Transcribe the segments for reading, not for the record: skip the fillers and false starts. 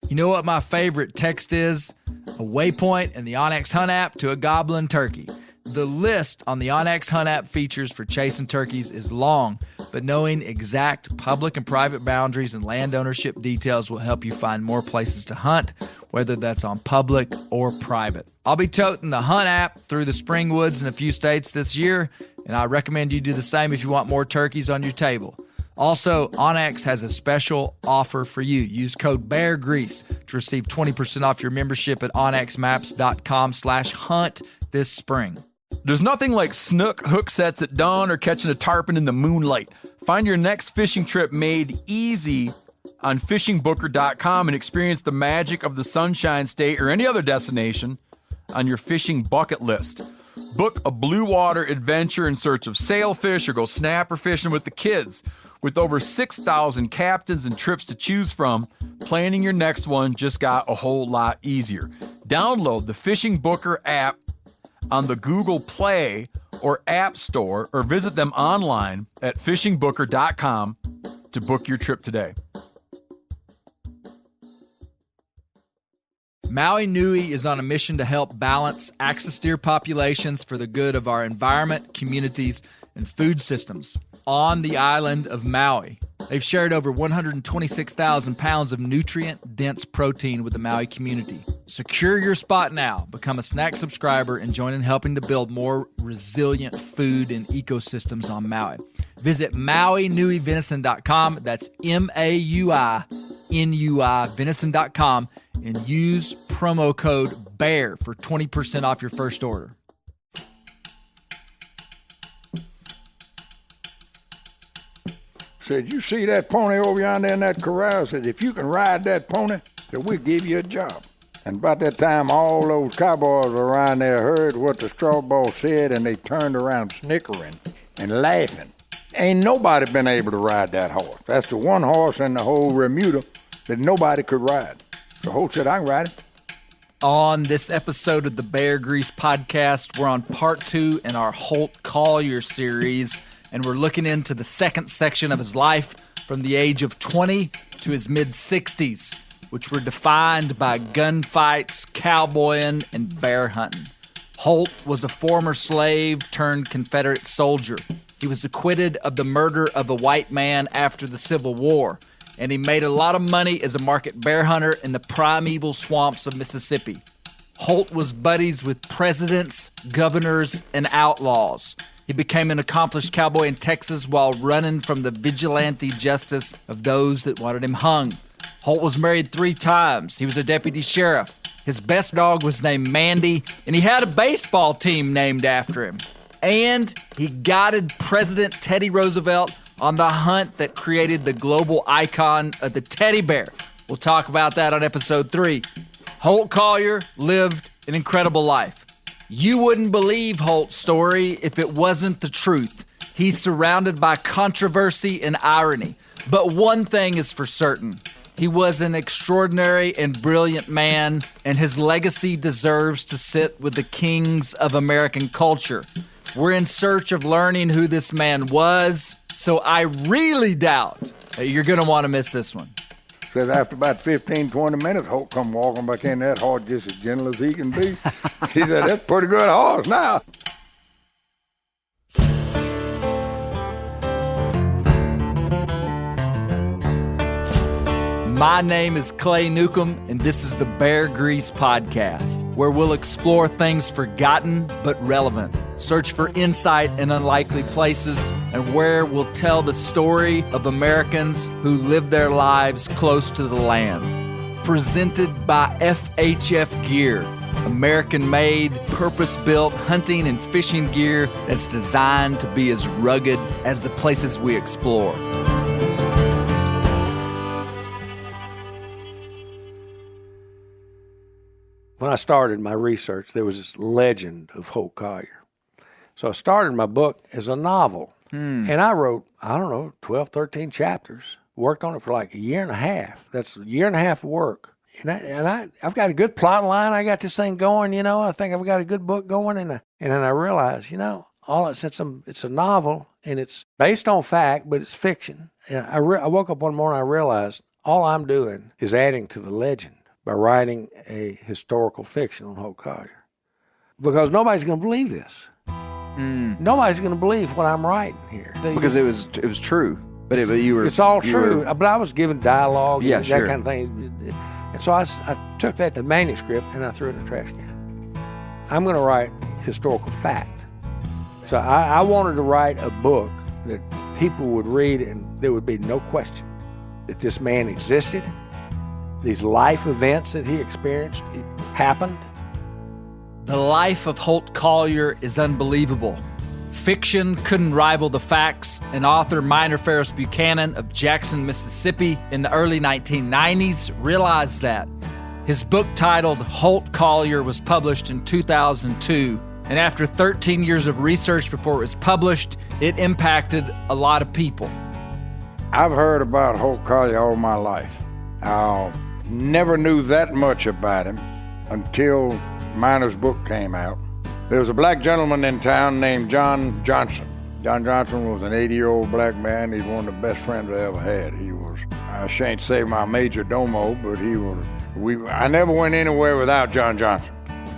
You know what my favorite text is? A waypoint in the Onyx Hunt app to a goblin turkey. The list on the Onyx Hunt app features for chasing turkeys is long, but knowing exact public and private boundaries and land ownership details will help you find more places to hunt, whether that's on public or private. I'll be toting the Hunt app through the spring woods in a few states this year, and I recommend you do the same if you want more turkeys on your table. Also, Onyx has a special offer for you. Use code BEARGREASE to receive 20% off your membership at onyxmaps.com/hunt this spring. There's nothing like snook hook sets at dawn or catching a tarpon in the moonlight. Find your next fishing trip made easy on fishingbooker.com and experience the magic of the Sunshine State or any other destination on your fishing bucket list. Book a blue water adventure in search of sailfish or go snapper fishing with the kids. With over 6,000 captains and trips to choose from, planning your next one just got a whole lot easier. Download the Fishing Booker app on the Google Play or App Store, or visit them online at fishingbooker.com to book your trip today. Maui Nui is on a mission to help balance axis deer populations for the good of our environment, communities, and food systems. On the island of Maui, they've shared over 126,000 pounds of nutrient-dense protein with the Maui community. Secure your spot now. Become a snack subscriber and join in helping to build more resilient food and ecosystems on Maui. Visit MauiNuiVenison.com. That's MAUINUI venison.com and use promo code BEAR for 20% off your first order. Said, you see that pony over yonder in that corral? Said, if you can ride that pony, then we'll give you a job. And about that time, all those cowboys around there heard what the straw ball said, and they turned around snickering and laughing. Ain't nobody been able to ride that horse. That's the one horse in the whole Remuda that nobody could ride. So Holt said, I can ride it. On this episode of the Bear Grease podcast, we're on part 2 in our Holt Collier series, and we're looking into the second section of his life from the age of 20 to his mid-60s, which were defined by gunfights, cowboying, and bear hunting. Holt was a former slave turned Confederate soldier. He was acquitted of the murder of a white man after the Civil War, and he made a lot of money as a market bear hunter in the primeval swamps of Mississippi. Holt was buddies with presidents, governors, and outlaws. He became an accomplished cowboy in Texas while running from the vigilante justice of those that wanted him hung. Holt was married 3 times. He was a deputy sheriff. His best dog was named Mandy, and he had a baseball team named after him. And he guided President Teddy Roosevelt on the hunt that created the global icon of the teddy bear. We'll talk about that on episode 3. Holt Collier lived an incredible life. You wouldn't believe Holt's story if it wasn't the truth. He's surrounded by controversy and irony. But one thing is for certain. He was an extraordinary and brilliant man, and his legacy deserves to sit with the kings of American culture. We're in search of learning who this man was, so I really doubt that you're going to want to miss this one. Said after about 15, 20 minutes, Holt come walking back in, that horse just as gentle as he can be. He said, that's a pretty good horse now. My name is Clay Newcomb, and this is the Bear Grease Podcast, where we'll explore things forgotten but relevant, search for insight in unlikely places, and where we'll tell the story of Americans who live their lives close to the land. Presented by FHF Gear, American-made, purpose-built hunting and fishing gear that's designed to be as rugged as the places we explore. When I started my research, there was this legend of Holt Collier. So I started my book as a novel. And I wrote, 12, 13 chapters. Worked on it for like a year and a half. That's a year and a half of work. I've got a good plot line. I got this thing going, I think I've got a good book going. And then I realized, it's a novel, and it's based on fact, but it's fiction. And I woke up one morning, I realized all I'm doing is adding to the legend. by writing a historical fiction on Holt Collier. Because nobody's going to believe this. Nobody's going to believe what I'm writing here. Because it was true. But it's all true. But I was given dialogue and sure. that kind of thing. And so I took that to manuscript and I threw it in the trash can. I'm going to write historical fact. So I wanted to write a book that people would read and there would be no question that this man existed. These life events that he experienced happened. The life of Holt Collier is unbelievable. Fiction couldn't rival the facts, and author Minor Ferris Buchannan of Jackson, Mississippi in the early 1990s realized that. His book titled Holt Collier was published in 2002, and after 13 years of research before it was published, it impacted a lot of people. I've heard about Holt Collier all my life. I never knew that much about him until Minor's book came out. There was a black gentleman in town named John Johnson. John Johnson was an 80-year-old black man. He's one of the best friends I ever had. He was, I shan't say my major domo, but he was, I never went anywhere without John Johnson.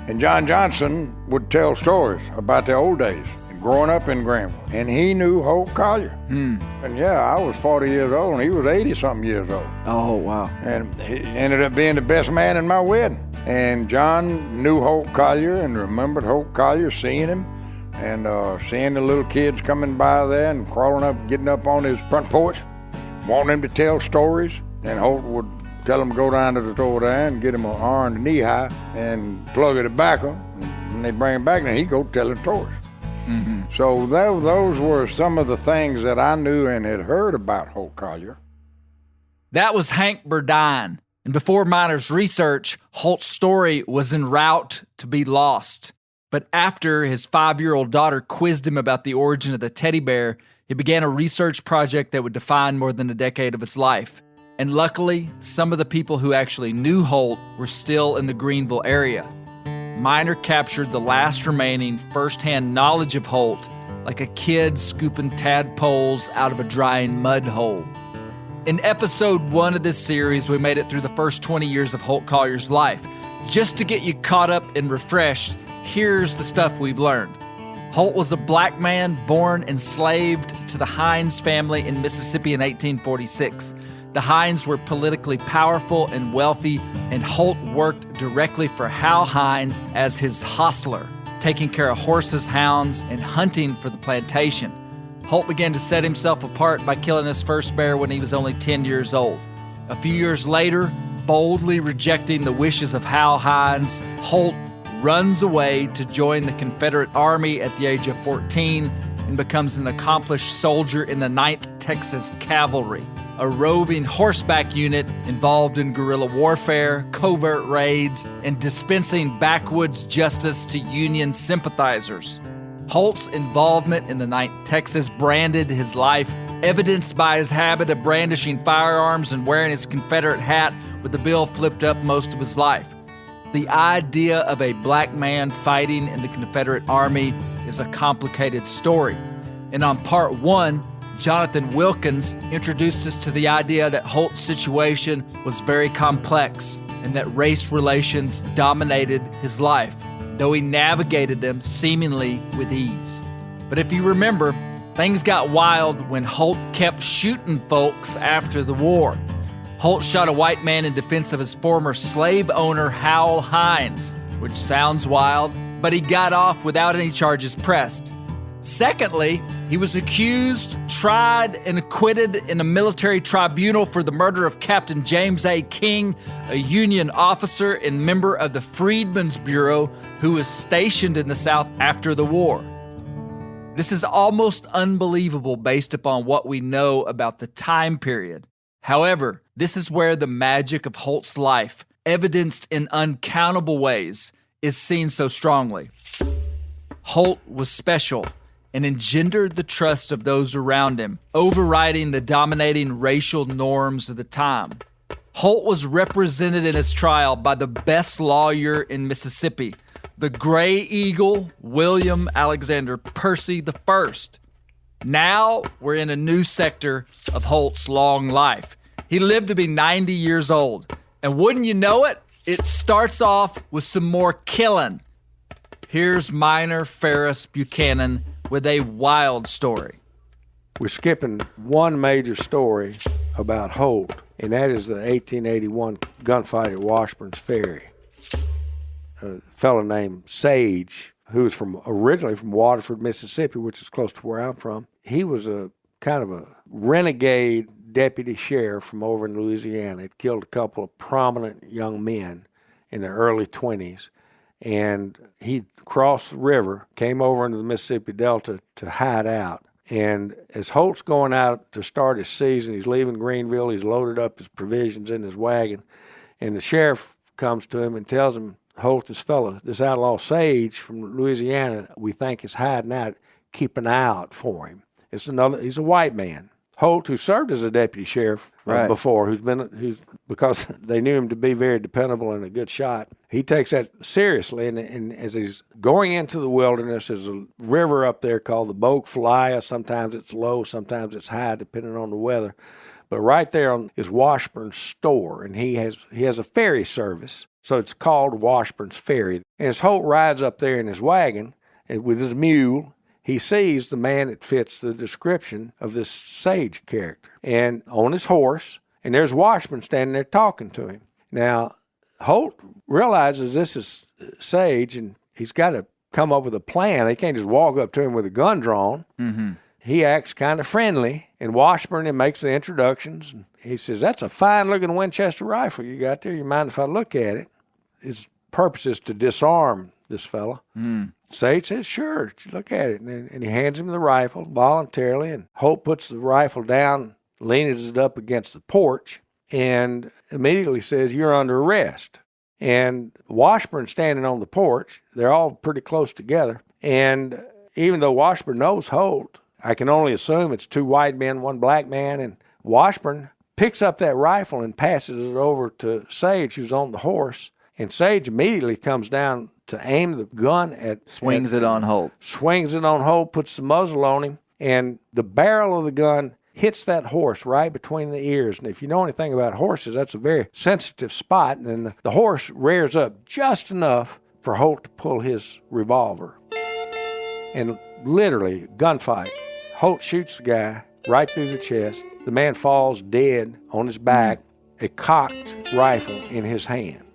And John Johnson would tell stories about the old days and growing up in Greenville. And he knew Holt Collier. And yeah, I was 40 years old and he was 80-something years old. Oh, wow. And he ended up being the best man in my wedding. And John knew Holt Collier and remembered Holt Collier, seeing him and seeing the little kids coming by there and crawling up, getting up on his front porch, wanting him to tell stories. And Holt would tell them to go down to the store there and get him an orange knee-high and plug of tobacco. And they bring him back and he'd go telling stories. So those were some of the things that I knew and had heard about Holt Collier. That was Hank Burdine. And before Minor's research, Holt's story was en route to be lost. But after his 5-year-old daughter quizzed him about the origin of the teddy bear, he began a research project that would define more than a decade of his life. And luckily, some of the people who actually knew Holt were still in the Greenville area. Minor captured the last remaining first-hand knowledge of Holt, like a kid scooping tadpoles out of a drying mud hole. In episode 1 of this series, we made it through the first 20 years of Holt Collier's life. Just to get you caught up and refreshed, here's the stuff we've learned. Holt was a black man born enslaved to the Hines family in Mississippi in 1846. The Hines were politically powerful and wealthy, and Holt worked directly for Hal Hines as his hostler, taking care of horses, hounds, and hunting for the plantation. Holt began to set himself apart by killing his first bear when he was only 10 years old. A few years later, boldly rejecting the wishes of Hal Hines, Holt runs away to join the Confederate Army at the age of 14 and becomes an accomplished soldier in the 9th Texas Cavalry, a roving horseback unit involved in guerrilla warfare, covert raids, and dispensing backwoods justice to Union sympathizers. Holt's involvement in the 9th Texas branded his life, evidenced by his habit of brandishing firearms and wearing his Confederate hat with the bill flipped up most of his life. The idea of a black man fighting in the Confederate Army is a complicated story. And on part 1, Jonathan Wilkins introduced us to the idea that Holt's situation was very complex and that race relations dominated his life, though he navigated them seemingly with ease. But if you remember, things got wild when Holt kept shooting folks after the war. Holt shot a white man in defense of his former slave owner, Hal Hines, which sounds wild, but he got off without any charges pressed. Secondly, he was accused, tried, and acquitted in a military tribunal for the murder of Captain James A. King, a Union officer and member of the Freedmen's Bureau who was stationed in the South after the war. This is almost unbelievable based upon what we know about the time period. However, this is where the magic of Holt's life, evidenced in uncountable ways, is seen so strongly. Holt was special and engendered the trust of those around him, overriding the dominating racial norms of the time. Holt was represented in his trial by the best lawyer in Mississippi, the Gray Eagle, William Alexander Percy I. Now we're in a new sector of Holt's long life. He lived to be 90 years old, and wouldn't you know it, It starts off with some more killing. Here's Miner Ferris Buchannan with a wild story. We're skipping one major story about Holt, and that is the 1881 gunfight at Washburn's Ferry. A fellow named Sage, who was originally from Waterford, Mississippi, which is close to where I'm from. He was a kind of a renegade deputy sheriff from over in Louisiana. He'd killed a couple of prominent young men in their early 20s. And he crossed the river, came over into the Mississippi Delta to hide out. And as Holt's going out to start his season, he's leaving Greenville, he's loaded up his provisions in his wagon, and the sheriff comes to him and tells him, Holt, this outlaw Sage from Louisiana, we think is hiding out, keep an eye out for him. He's a white man. Holt, who served as a deputy sheriff before, because they knew him to be very dependable and a good shot, he takes that seriously. And as he's going into the wilderness, there's a river up there called the Bogflia. Sometimes it's low, sometimes it's high, depending on the weather. But right there is Washburn's store, and he has a ferry service, so it's called Washburn's Ferry. And as Holt rides up there in his wagon with his mule, he sees the man that fits the description of this Sage character, and on his horse, and there's Washburn standing there talking to him. Now, Holt realizes this is Sage, and he's got to come up with a plan. He can't just walk up to him with a gun drawn. Mm-hmm. He acts kind of friendly, and Washburn makes the introductions. And he says, that's a fine-looking Winchester rifle you got there. You mind if I look at it? His purpose is to disarm this fella. Sage says, sure, look at it. And he hands him the rifle voluntarily, and Holt puts the rifle down, leans it up against the porch, and immediately says, you're under arrest. And Washburn standing on the porch, they're all pretty close together, and even though Washburn knows Holt, I can only assume it's two white men, one black man, and Washburn picks up that rifle and passes it over to Sage, who's on the horse, and Sage immediately comes down to aim the gun Swings it on Holt, puts the muzzle on him, and the barrel of the gun hits that horse right between the ears. And if you know anything about horses, that's a very sensitive spot, and the horse rears up just enough for Holt to pull his revolver. And literally, gunfight. Holt shoots the guy right through the chest. The man falls dead on his back, a cocked rifle in his hand.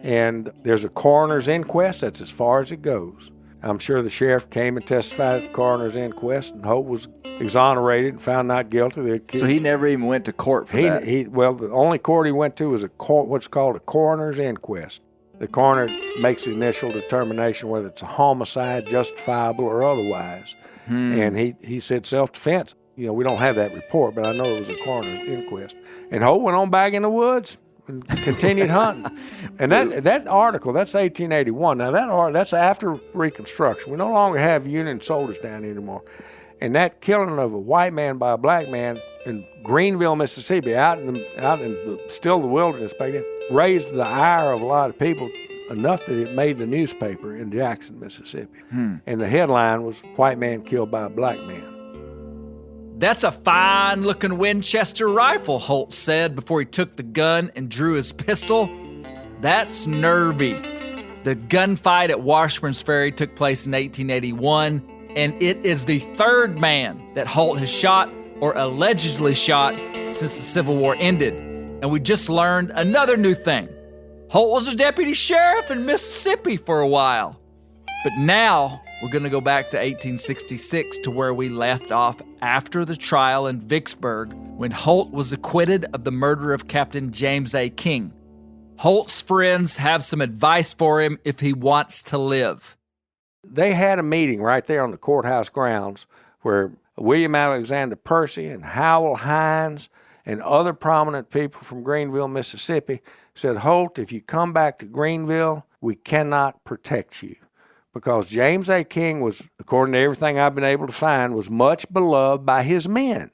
And there's a coroner's inquest. That's as far as it goes. I'm sure the sheriff came and testified at the coroner's inquest, and Holt was exonerated and found not guilty. So he never even went to court for that? Well, the only court he went to was what's called a coroner's inquest. The coroner makes the initial determination whether it's a homicide, justifiable, or otherwise. And he said self-defense. We don't have that report, but I know it was a coroner's inquest. And Holt went on back in the woods and continued hunting. And that article, that's 1881. Now, that's after Reconstruction. We no longer have Union soldiers down here anymore. And that killing of a white man by a black man in Greenville, Mississippi, out in the wilderness back then, raised the ire of a lot of people enough that it made the newspaper in Jackson, Mississippi. And the headline was, White Man Killed by a Black Man. That's a fine-looking Winchester rifle, Holt said before he took the gun and drew his pistol. That's nervy. The gunfight at Washburn's Ferry took place in 1881, and it is the third man that Holt has shot or allegedly shot since the Civil War ended. And we just learned another new thing. Holt was a deputy sheriff in Mississippi for a while. But now we're going to go back to 1866 to where we left off after the trial in Vicksburg when Holt was acquitted of the murder of Captain James A. King. Holt's friends have some advice for him if he wants to live. They had a meeting right there on the courthouse grounds where William Alexander Percy and Howell Hines and other prominent people from Greenville, Mississippi said, Holt, if you come back to Greenville, we cannot protect you. Because James A. King was, according to everything I've been able to find, was much beloved by his men.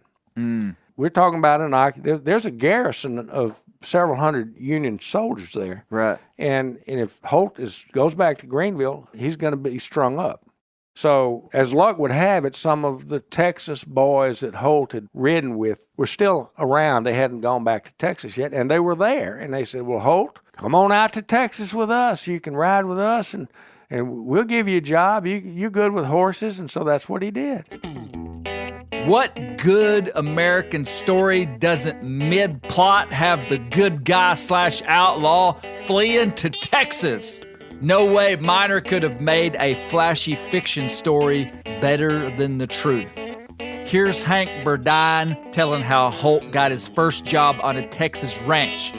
We're talking about there's a garrison of several hundred Union soldiers there. Right. And if Holt goes back to Greenville, he's going to be strung up. So as luck would have it, some of the Texas boys that Holt had ridden with were still around. They hadn't gone back to Texas yet, and they were there. And they said, well, Holt, come on out to Texas with us. You can ride with us, and we'll give you a job. You're good with horses, and so that's what he did. What good American story doesn't mid-plot have the good guy/outlaw fleeing to Texas? No way Miner could have made a flashy fiction story better than the truth. Here's Hank Burdine telling how Holt got his first job on a Texas ranch.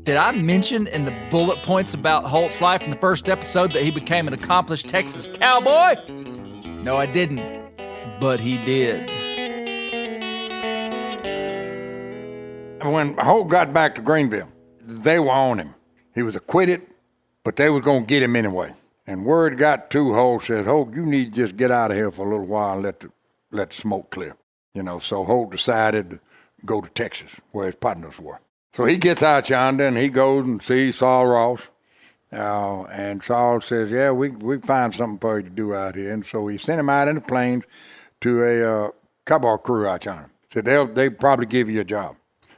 Did I mention in the bullet points about Holt's life in the first episode that he became an accomplished Texas cowboy? No, I didn't, but he did. When Holt got back to Greenville, they were on him. He was acquitted, but they were going to get him anyway. And word got to Holt, said, Holt, you need to just get out of here for a little while and let the smoke clear. So Holt decided to go to Texas, where his partners were. So he gets out yonder, and he goes and sees Saul Ross. And Saul says, yeah, we find something for you to do out here. And so he sent him out in the plains to a cowboy crew out yonder. Said, they'll probably give you a job.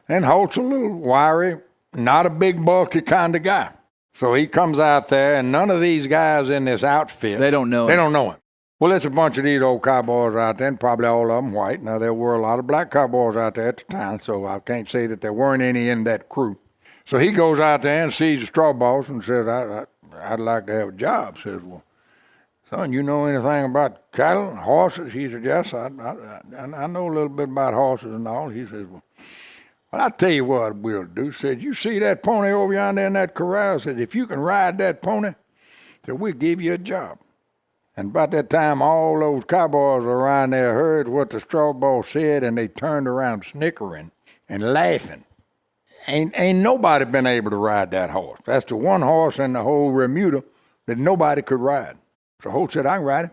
And Holt's a little wiry, not a big, bulky kind of guy. So he comes out there, and none of these guys in this outfit, They don't know him. Well, it's a bunch of these old cowboys out there, and probably all of them white. Now, there were a lot of black cowboys out there at the time, so I can't say that there weren't any in that crew. So he goes out there and sees the straw boss and says, I'd like to have a job. Says, well, son, you know anything about cattle and horses? He said, yes, I know a little bit about horses and all. He says, well, I'll tell you what we'll do. Said, you see that pony over yonder in that corral? Said, if you can ride that pony, said, we'll give you a job. And about that time, all those cowboys around there heard what the straw boss said, and they turned around snickering and laughing. Ain't nobody been able to ride that horse. That's the one horse in the whole remuda that nobody could ride. So Holt said, I can ride him.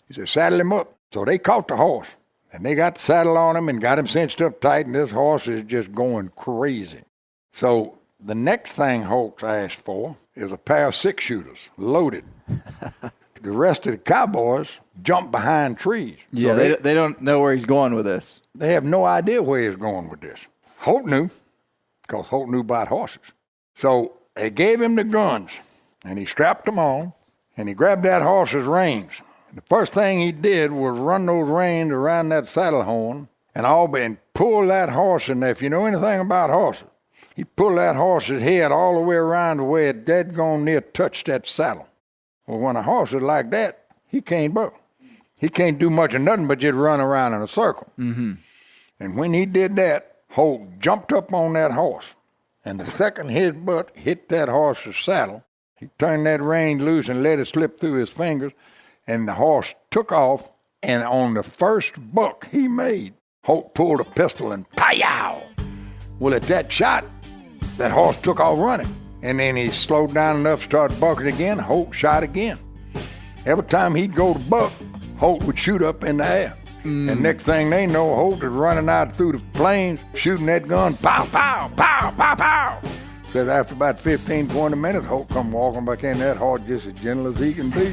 He said, saddle him up. So they caught the horse. And they got the saddle on him and got him cinched up tight, and this horse is just going crazy. So the next thing Holt asked for is a pair of six-shooters, loaded. The rest of the cowboys jumped behind trees. Yeah, so they don't know where he's going with this. They have no idea where he's going with this. Holt knew, because Holt knew about horses. So they gave him the guns, and he strapped them on, and he grabbed that horse's reins. The first thing he did was run those reins around that saddle horn and pull that horse in there. If you know anything about horses, he pulled that horse's head all the way around the way it dead gone near touched that saddle. Well, when a horse is like that, he can't buck. He can't do much of nothing but just run around in a circle. Mm-hmm. And when he did that, Holt jumped up on that horse. And the second his butt hit that horse's saddle, he turned that rein loose and let it slip through his fingers. And the horse took off, and on the first buck he made, Holt pulled a pistol and pow! Well, at that shot, that horse took off running. And then he slowed down enough, started bucking again, Holt shot again. Every time he'd go to buck, Holt would shoot up in the air. And next thing they know, Holt is running out through the plains, shooting that gun, pow, pow, pow, pow, pow. Said after about 15, 20 minutes, Holt come walking back in, that horse just as gentle as he can be.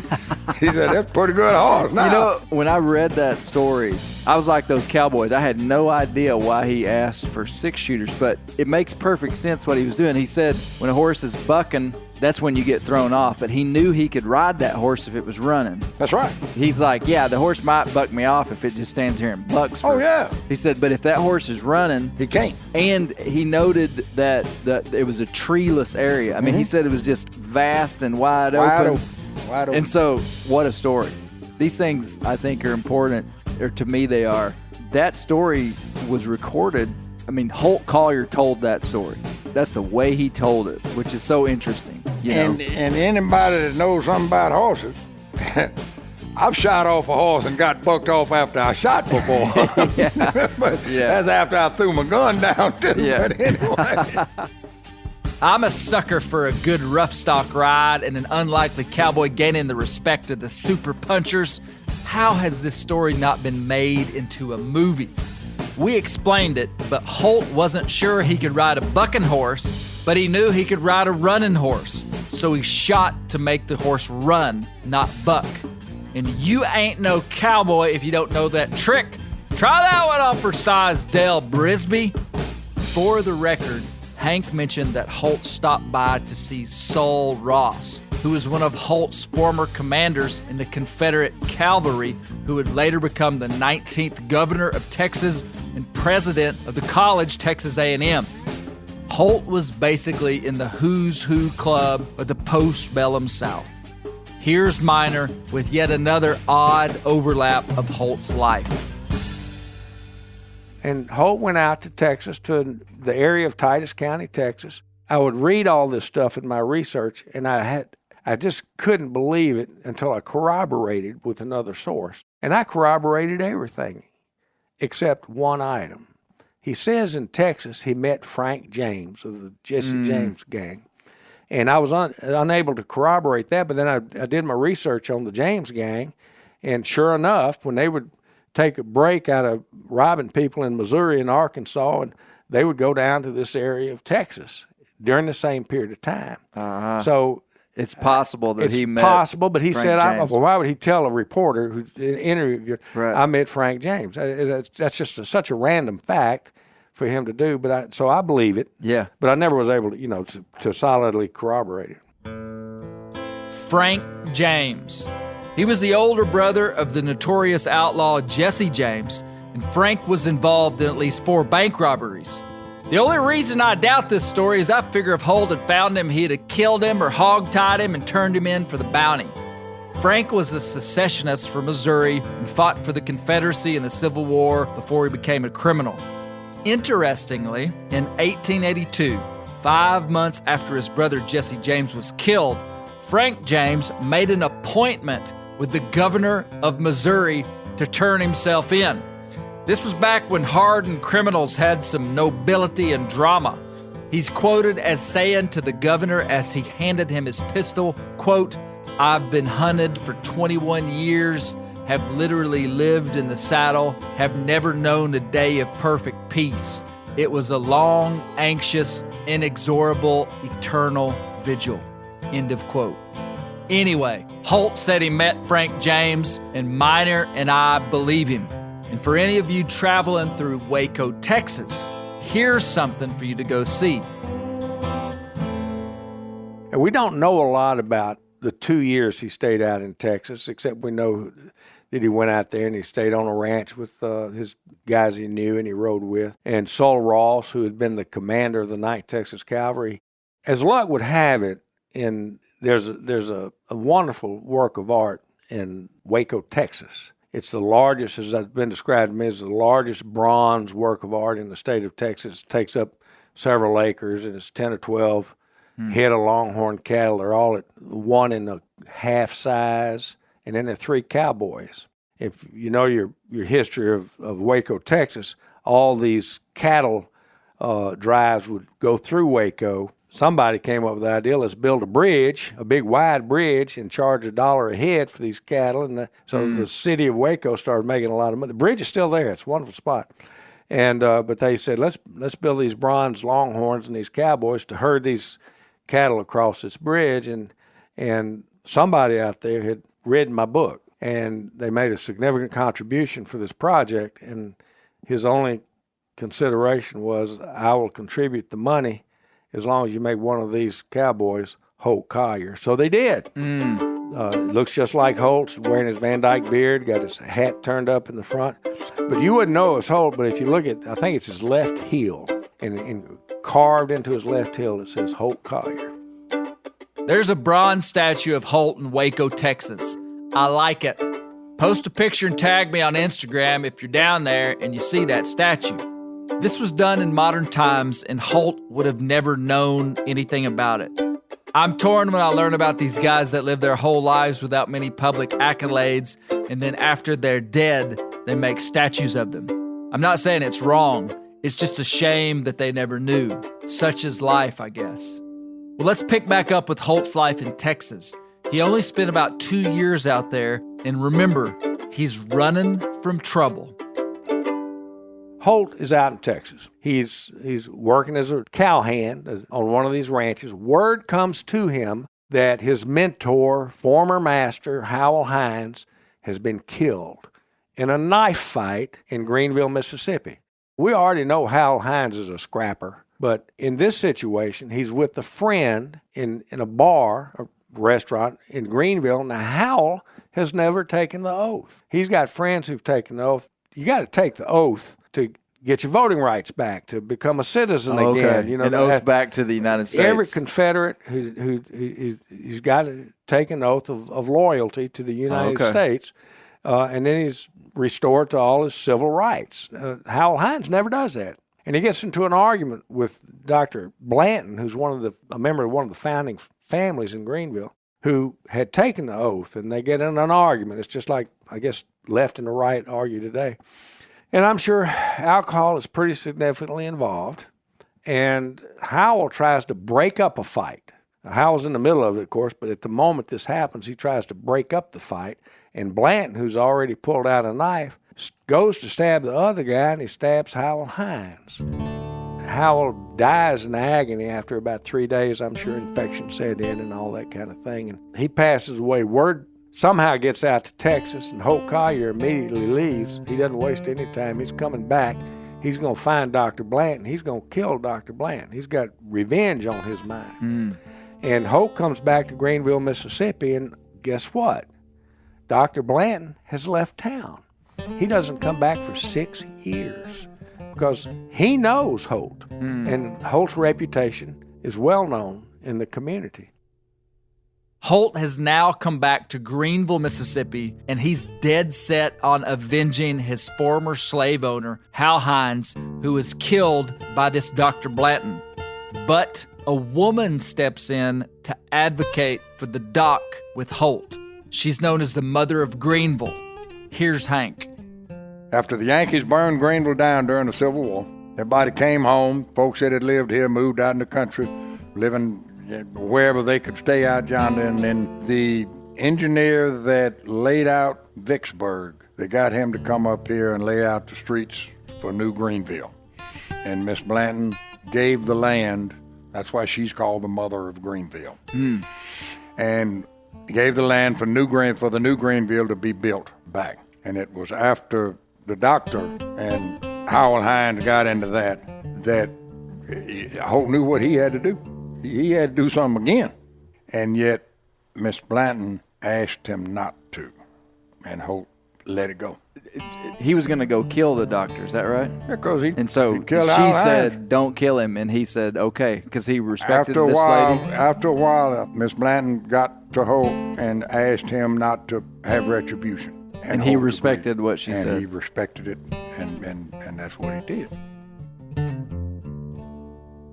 He said, that's a pretty good horse now. You know, when I read that story, I was like those cowboys. I had no idea why he asked for six shooters, but it makes perfect sense what he was doing. He said when a horse is bucking, that's when you get thrown off. But he knew he could ride that horse if it was running. That's right. He's like, yeah, the horse might buck me off if it just stands here and bucks. Oh, yeah. He said, but if that horse is running, he can't. And he noted that it was a treeless area. I mean, he said it was just vast and wide open. Wide open. And so, what a story. These things, I think, are important, or to me they are. That story was recorded. I mean, Holt Collier told that story. That's the way he told it, which is so interesting. And anybody that knows something about horses, I've shot off a horse and got bucked off after I shot before. But that's after I threw my gun down to him. Yeah. But anyway. I'm a sucker for a good rough stock ride and an unlikely cowboy gaining the respect of the super punchers. How has this story not been made into a movie? We explained it, but Holt wasn't sure he could ride a bucking horse, but he knew he could ride a running horse. So he shot to make the horse run, not buck. And you ain't no cowboy if you don't know that trick. Try that one on for size, Dale Brisby. For the record, Hank mentioned that Holt stopped by to see Sol Ross, who was one of Holt's former commanders in the Confederate cavalry, who would later become the 19th governor of Texas and president of the college Texas A&M. Holt was basically in the who's who club of the postbellum South. Here's Miner with yet another odd overlap of Holt's life. And Holt went out to Texas, to the area of Titus County, Texas. I would read all this stuff in my research, and I just couldn't believe it until I corroborated with another source. And I corroborated everything except one item. He says in Texas he met Frank James of the Jesse James gang. And I was unable to corroborate that, but then I did my research on the James gang, and sure enough, when they would take a break out of robbing people in Missouri and Arkansas, and they would go down to this area of Texas during the same period of time. So it's possible that he met It's possible, but he Frank said, James. well, why would he tell a reporter who interviewed, Right. I met Frank James? That's just such a random fact for him to do, so I believe it. Yeah. But I never was able to, to solidly corroborate it. Frank James. He was the older brother of the notorious outlaw Jesse James, and Frank was involved in at least 4 bank robberies. The only reason I doubt this story is I figure if Holt had found him, he'd have killed him or hog-tied him and turned him in for the bounty. Frank was a secessionist from Missouri and fought for the Confederacy in the Civil War before he became a criminal. Interestingly, in 1882, 5 months after his brother Jesse James was killed, Frank James made an appointment with the governor of Missouri to turn himself in. This was back when hardened criminals had some nobility and drama. He's quoted as saying to the governor as he handed him his pistol, quote, "I've been hunted for 21 years, have literally lived in the saddle, have never known a day of perfect peace. It was a long, anxious, inexorable, eternal vigil." End of quote. Anyway, Holt said he met Frank James, and Miner and I believe him. And for any of you traveling through Waco, Texas, here's something for you to go see. And we don't know a lot about the 2 years he stayed out in Texas, except we know that he went out there and he stayed on a ranch with his guys he knew and he rode with. And Sol Ross, who had been the commander of the 9th Texas Cavalry. As luck would have it, there's a wonderful work of art in Waco, Texas. It's the largest, as it's been described to me, is the largest bronze work of art in the state of Texas. It takes up several acres, and it's 10 or 12 head of longhorn cattle. They're all at 1.5 size, and then there are 3 cowboys. If you know your history of Waco, Texas, all these cattle drives would go through Waco. Somebody came up with the idea, let's build a bridge, a big wide bridge, and charge $1 a head for these cattle. And so the city of Waco started making a lot of money. The bridge is still there. It's a wonderful spot. And but they said, let's build these bronze longhorns and these cowboys to herd these cattle across this bridge. And somebody out there had read my book, and they made a significant contribution for this project. And his only consideration was, I will contribute the money as long as you make one of these cowboys Holt Collier. So they did. Looks just like Holt's, wearing his Van Dyke beard, got his hat turned up in the front. But you wouldn't know it was Holt, but if you look at, I think it's his left heel, and carved into his left heel it says Holt Collier. There's a bronze statue of Holt in Waco, Texas. I like it. Post a picture and tag me on Instagram if you're down there and you see that statue. This was done in modern times, and Holt would have never known anything about it. I'm torn when I learn about these guys that live their whole lives without many public accolades, and then after they're dead, they make statues of them. I'm not saying it's wrong. It's just a shame that they never knew. Such is life, I guess. Well, let's pick back up with Holt's life in Texas. He only spent about 2 years out there, and remember, he's running from trouble. Holt is out in Texas. He's working as a cowhand on one of these ranches. Word comes to him that his mentor, former master, Howell Hines, has been killed in a knife fight in Greenville, Mississippi. We already know Howell Hines is a scrapper, But in this situation, he's with a friend in a bar, a restaurant in Greenville. Now, Howell has never taken the oath. He's got friends who've taken the oath. You got to take the oath to get your voting rights back, to become a citizen again. You know, an oath back to the United States. Every Confederate who's got to take an oath of loyalty to the United States, and then he's restored to all his civil rights. Howell Hines never does that. And he gets into an argument with Dr. Blanton, who's a member of one of the founding families in Greenville, who had taken the oath, and they get in an argument. It's just like, I guess, left and the right argue today. And I'm sure alcohol is pretty significantly involved. And Howell tries to break up a fight. Howell's in the middle of it, of course, but at the moment this happens, he tries to break up the fight. And Blanton, who's already pulled out a knife, goes to stab the other guy, and he stabs Howell Hines. Howell dies in agony after about 3 days. I'm sure infection set in and all that kind of thing. And he passes away. Word somehow gets out to Texas, and Holt Collier immediately leaves. He doesn't waste any time. He's coming back. He's going to find Dr. Blanton. He's going to kill Dr. Blanton. He's got revenge on his mind. And Holt comes back to Greenville, Mississippi, and guess what? Dr. Blanton has left town. He doesn't come back for 6 years because he knows Holt, and Holt's reputation is well known in the community. Holt has now come back to Greenville, Mississippi, and he's dead set on avenging his former slave owner, Hal Hines, who was killed by this Dr. Blanton. But a woman steps in to advocate for the doc with Holt. She's known as the Mother of Greenville. Here's Hank. After the Yankees burned Greenville down during the Civil War, everybody came home. Folks that had lived here moved out in the country, living wherever they could stay out yonder. And then the engineer that laid out Vicksburg, they got him to come up here and lay out the streets for New Greenville. And Miss Blanton gave the land. That's why she's called the Mother of Greenville. And gave the land for the New Greenville to be built back. And it was after the doctor and Howell Hines got into that Holt knew what he had to do. He had to do something again. And yet Miss Blanton asked him not to, and Holt let it go. He was going to go kill the doctor, is that right? Because he she said, don't kill him, and he said, okay, because he respected this lady. After a while, Miss Blanton got to Holt and asked him not to have retribution. And he respected what she said. And he respected it, and that's what he did.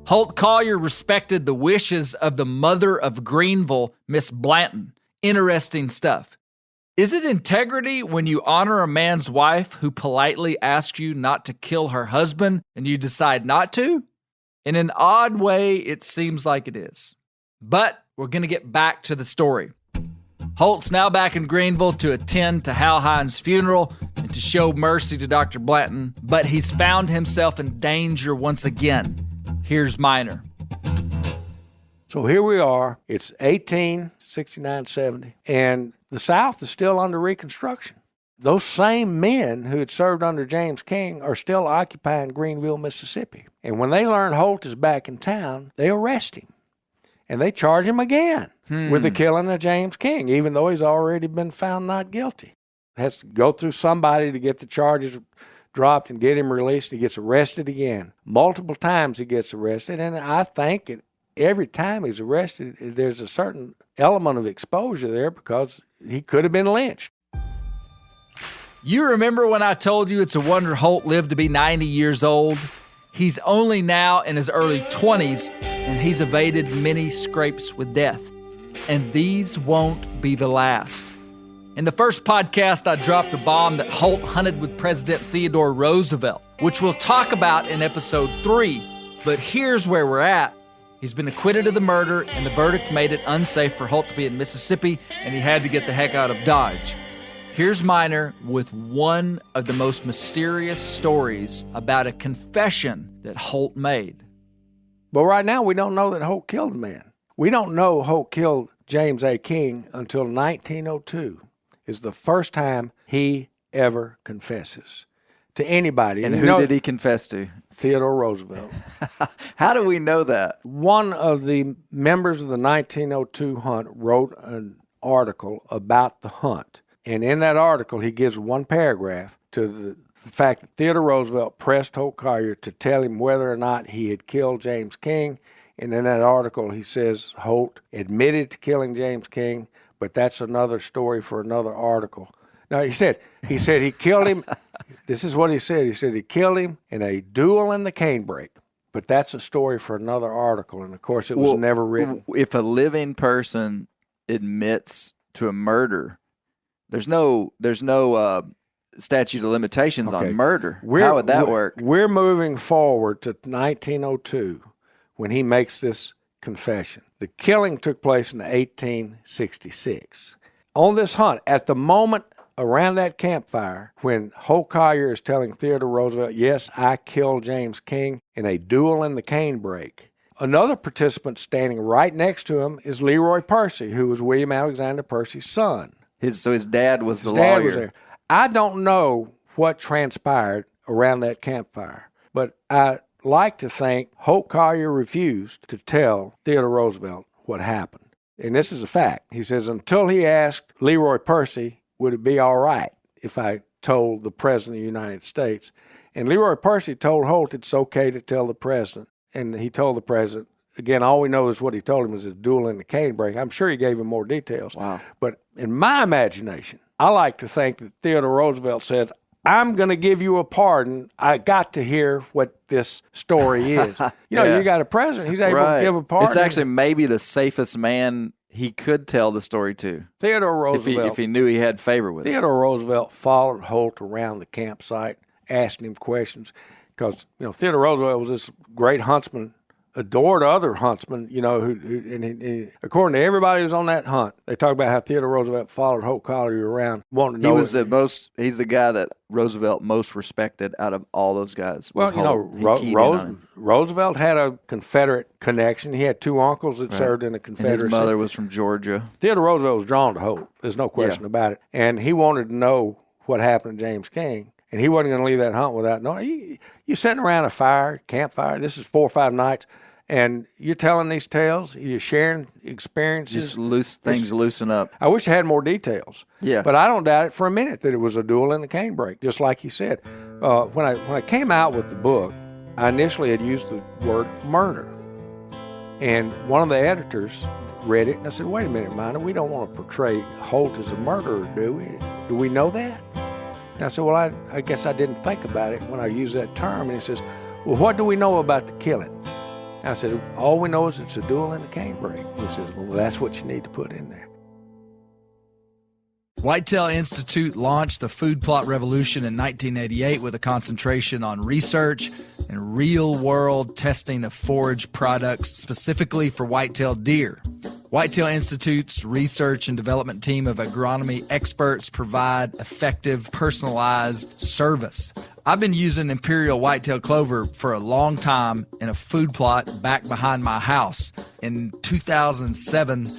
Holt Collier respected the wishes of the Mother of Greenville, Miss Blanton. Interesting stuff. Is it integrity when you honor a man's wife who politely asks you not to kill her husband and you decide not to? In an odd way, it seems like it is. But we're going to get back to the story. Holt's now back in Greenville to attend to Hal Hines' funeral and to show mercy to Dr. Blanton, but he's found himself in danger once again. Here's Miner. So here we are. It's 1869-70, and the South is still under Reconstruction. Those same men who had served under James King are still occupying Greenville, Mississippi. And when they learn Holt is back in town, they arrest him. And they charge him again with the killing of James King, even though he's already been found not guilty. Has to go through somebody to get the charges dropped and get him released. He gets arrested again. Multiple times he gets arrested, and I think every time he's arrested, there's a certain element of exposure there because he could have been lynched. You remember when I told you it's a wonder Holt lived to be 90 years old? He's only now in his early 20s, and he's evaded many scrapes with death. And these won't be the last. In the first podcast, I dropped the bomb that Holt hunted with President Theodore Roosevelt, which we'll talk about in episode 3. But here's where we're at. He's been acquitted of the murder, and the verdict made it unsafe for Holt to be in Mississippi, and he had to get the heck out of Dodge. Here's Miner with one of the most mysterious stories about a confession that Holt made. But right now, we don't know that Holt killed the man. We don't know Holt killed James A. King until 1902 is the first time he ever confesses. to anybody. And who did he confess to? Theodore Roosevelt. How do we know that? One of the members of the 1902 hunt wrote an article about the hunt. And in that article, he gives one paragraph to the fact that Theodore Roosevelt pressed Holt Collier to tell him whether or not he had killed James King. And in that article, he says Holt admitted to killing James King, but that's another story for another article. Now, he said he killed him. This is what he said. He said he killed him in a duel in the canebrake. But that's a story for another article. And, of course, it was never written. If a living person admits to a murder, there's no statute of limitations on murder. How would that work? We're moving forward to 1902 when he makes this confession. The killing took place in 1866. On this hunt, at the moment around that campfire, when Holt Collier is telling Theodore Roosevelt, yes, I killed James King in a duel in the canebrake, another participant standing right next to him is Leroy Percy, who was William Alexander Percy's son. So his dad was the dad lawyer. Was there. I don't know what transpired around that campfire, but I like to think Holt Collier refused to tell Theodore Roosevelt what happened. And this is a fact. He says, until he asked Leroy Percy, would it be all right if I told the President of the United States? And Leroy Percy told Holt it's okay to tell the President. And he told the President, again, all we know is what he told him was a duel in the canebrake. I'm sure he gave him more details. Wow. But in my imagination, I like to think that Theodore Roosevelt said, I'm going to give you a pardon. I got to hear what this story is. You got a president. He's able to give a pardon. It's actually maybe the safest man he could tell the story to. Theodore Roosevelt. If he knew he had favor with him. Theodore Roosevelt followed Holt around the campsite, asking him questions, because Theodore Roosevelt was this great huntsman, adored other huntsmen, who according to everybody who's on that hunt, they talk about how Theodore Roosevelt followed Holt Collier around, wanting to know. He's the guy that Roosevelt most respected out of all those guys. Roosevelt had a Confederate connection. He had two uncles that served in the Confederacy. And his mother was from Georgia. Theodore Roosevelt was drawn to Holt. There's no question about it. And he wanted to know what happened to James King. And he wasn't going to leave that hunt without knowing. You're sitting around a campfire. This is 4 or 5 nights, and you're telling these tales. You're sharing experiences. Just things loosen up. I wish I had more details. Yeah. But I don't doubt it for a minute that it was a duel in the canebrake, just like he said. When I came out with the book, I initially had used the word murder. And one of the editors read it, and I said, wait a minute, Minor, we don't want to portray Holt as a murderer, do we? Do we know that? And I said, well, I guess I didn't think about it when I used that term. And he says, well, what do we know about the killing? And I said, all we know is it's a duel in the canebrake. And he says, well, that's what you need to put in there. Whitetail Institute launched the food plot revolution in 1988 with a concentration on research and real-world testing of forage products specifically for whitetail deer. Whitetail Institute's research and development team of agronomy experts provide effective, personalized service. I've been using Imperial whitetail clover for a long time in a food plot back behind my house. In 2007,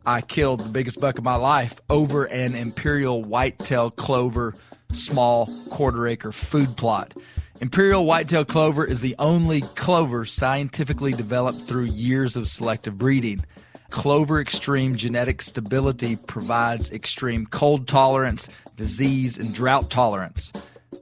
I killed the biggest buck of my life over an Imperial whitetail clover small quarter-acre food plot. Imperial whitetail clover is the only clover scientifically developed through years of selective breeding. Clover Extreme genetic stability provides extreme cold tolerance, disease, and drought tolerance.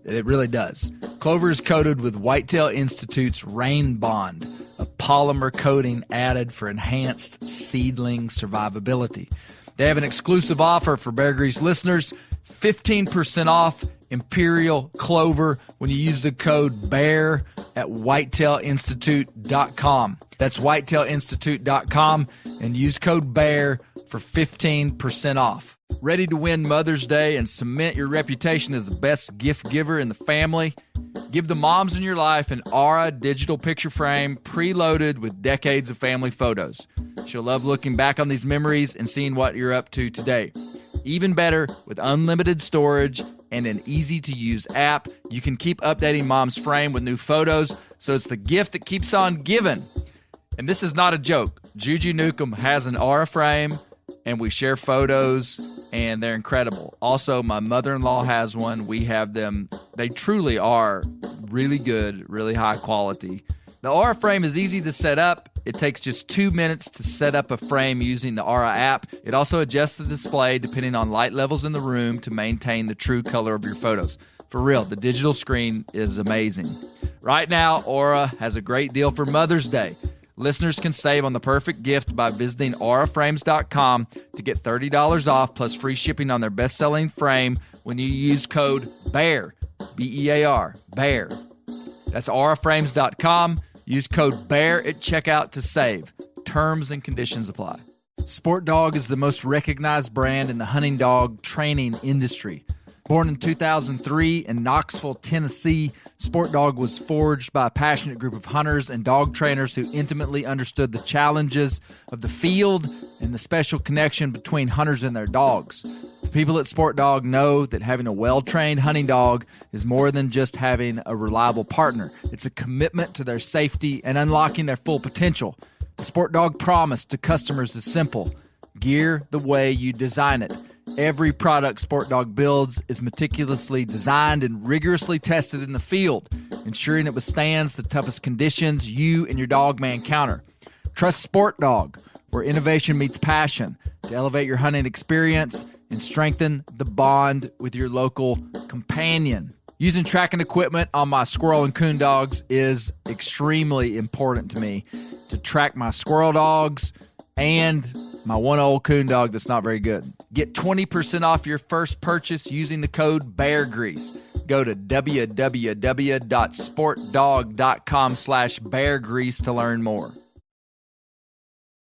It really does. Clover is coated with Whitetail Institute's Rain Bond, a polymer coating added for enhanced seedling survivability. They have an exclusive offer for Bear Grease listeners, 15% off Imperial Clover when you use the code BEAR at whitetailinstitute.com. That's whitetailinstitute.com and use code BEAR for 15% off. Ready to win Mother's Day and cement your reputation as the best gift giver in the family? Give the moms in your life an Aura digital picture frame preloaded with decades of family photos. She'll love looking back on these memories and seeing what you're up to today. Even better, with unlimited storage and an easy-to-use app, you can keep updating Mom's frame with new photos, so it's the gift that keeps on giving. And this is not a joke. Juju Newcomb has an Aura frame, and we share photos and they're incredible. Also, my mother-in-law has one. We have them. They truly are really good, really high quality. The Aura frame is easy to set up. It takes just 2 minutes to set up a frame using the Aura app. It also adjusts the display depending on light levels in the room to maintain the true color of your photos. For real, the digital screen is amazing. Right now, Aura has a great deal for Mother's Day. Listeners can save on the perfect gift by visiting auraframes.com to get $30 off plus free shipping on their best-selling frame when you use code BEAR, B-E-A-R, BEAR. That's auraframes.com. Use code BEAR at checkout to save. Terms and conditions apply. Sport Dog is the most recognized brand in the hunting dog training industry. Born in 2003 in Knoxville, Tennessee, Sport Dog was forged by a passionate group of hunters and dog trainers who intimately understood the challenges of the field and the special connection between hunters and their dogs. The people at Sport Dog know that having a well-trained hunting dog is more than just having a reliable partner. It's a commitment to their safety and unlocking their full potential. The Sport Dog promise to customers is simple: gear the way you design it. Every product Sport Dog builds is meticulously designed and rigorously tested in the field, ensuring it withstands the toughest conditions you and your dog may encounter. Trust Sport Dog, where innovation meets passion, to elevate your hunting experience and strengthen the bond with your local companion. Using tracking equipment on my squirrel and coon dogs is extremely important to me to track my squirrel dogs and my one old coon dog that's not very good. Get 20% off your first purchase using the code BEARGREASE. Go to www.sportdog.com/beargrease to learn more.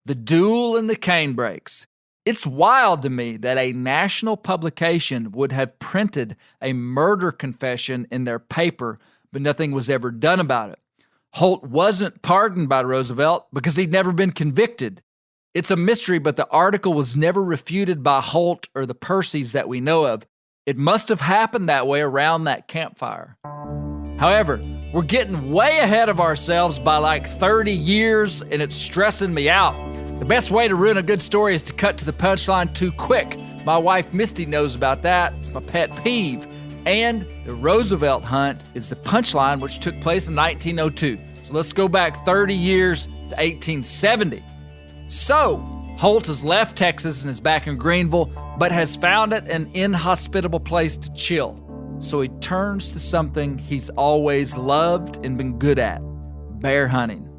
The Duel in the Canebrakes. It's wild to me that a national publication would have printed a murder confession in their paper, but nothing was ever done about it. Holt wasn't pardoned by Roosevelt because he'd never been convicted. It's a mystery, but the article was never refuted by Holt or the Percys that we know of. It must have happened that way around that campfire. However, we're getting way ahead of ourselves by like 30 years, and it's stressing me out. The best way to ruin a good story is to cut to the punchline too quick. My wife Misty knows about that. It's my pet peeve. And the Roosevelt hunt is the punchline, which took place in 1902. So let's go back 30 years to 1870. So, Holt has left Texas and is back in Greenville, but has found it an inhospitable place to chill. So he turns to something he's always loved and been good at: bear hunting.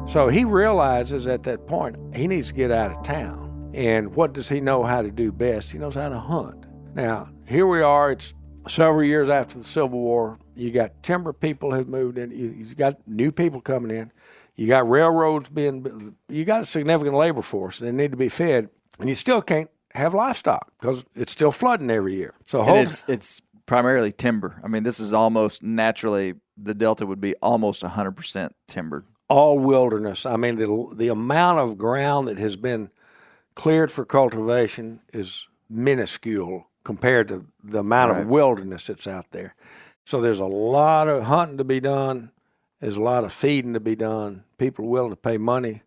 So he realizes at that point he needs to get out of town. And what does he know how to do best? He knows how to hunt. Now, here we are. It's several years after the Civil War. You got timber people who've moved in. You've got new people coming in. You got railroads you got a significant labor force, and they need to be fed, and you still can't have livestock because it's still flooding every year. So it's primarily timber. I mean, this is almost naturally, the Delta would be almost 100% timbered. All wilderness. I mean, the amount of ground that has been cleared for cultivation is minuscule compared to the amount of wilderness that's out there. So there's a lot of hunting to be done. There's a lot of feeding to be done. People are willing to pay money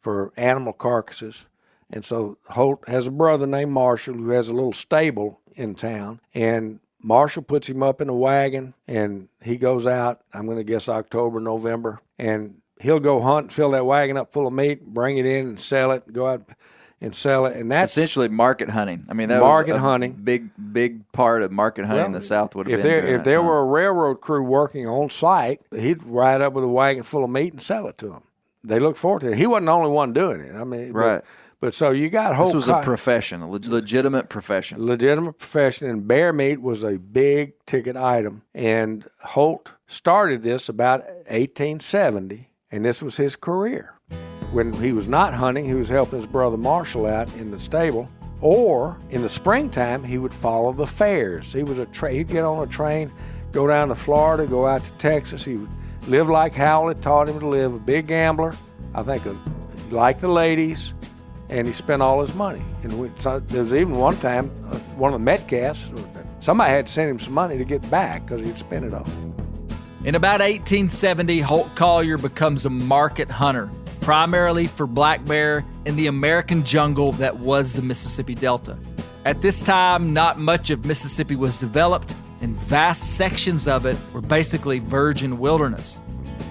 for animal carcasses. And so Holt has a brother named Marshall who has a little stable in town. And Marshall puts him up in a wagon, and he goes out, I'm going to guess October, November, and he'll go hunt, fill that wagon up full of meat, bring it in and sell it, go out and sell it. And that's essentially market hunting. I mean, that market was a hunting. Big part of market hunting in the South would have been. If there were a railroad crew working on site, he'd ride up with a wagon full of meat and sell it to them. They look forward to it. He wasn't the only one doing it. I mean, But so you got Holt. This was a profession, a legitimate profession. Legitimate profession, and bear meat was a big ticket item. And Holt started this about 1870, and this was his career. When he was not hunting, he was helping his brother Marshall out in the stable. Or in the springtime, he would follow the fairs. He was he'd get on a train, go down to Florida, go out to Texas. He would live like Howlett taught him to live, a big gambler. I think he liked the ladies, and he spent all his money. And there was even one time, one of the Metcalfs, somebody had to send him some money to get back because he'd spent it all. In about 1870, Holt Collier becomes a market hunter, primarily for black bear in the American jungle that was the Mississippi Delta. At this time, not much of Mississippi was developed, and vast sections of it were basically virgin wilderness.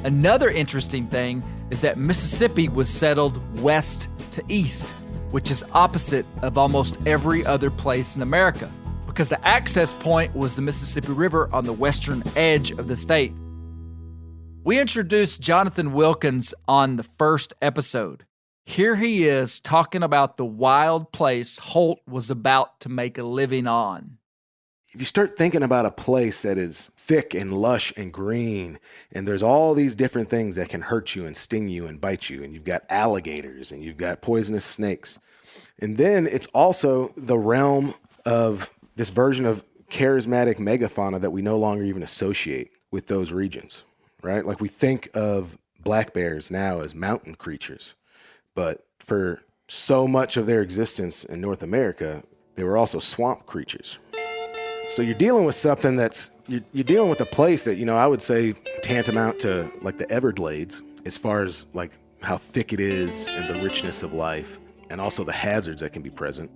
Another interesting thing is that Mississippi was settled west to east, which is opposite of almost every other place in America, because the access point was the Mississippi River on the western edge of the state. We introduced Jonathan Wilkins on the first episode. Here he is talking about the wild place Holt was about to make a living on. If you start thinking about a place that is thick and lush and green, and there's all these different things that can hurt you and sting you and bite you, and you've got alligators and you've got poisonous snakes, and then it's also the realm of this version of charismatic megafauna that we no longer even associate with those regions, right? Like we think of black bears now as mountain creatures, but for so much of their existence in North America, they were also swamp creatures. So you're dealing with something you're dealing with a place that, I would say tantamount to like the Everglades as far as like how thick it is and the richness of life and also the hazards that can be present.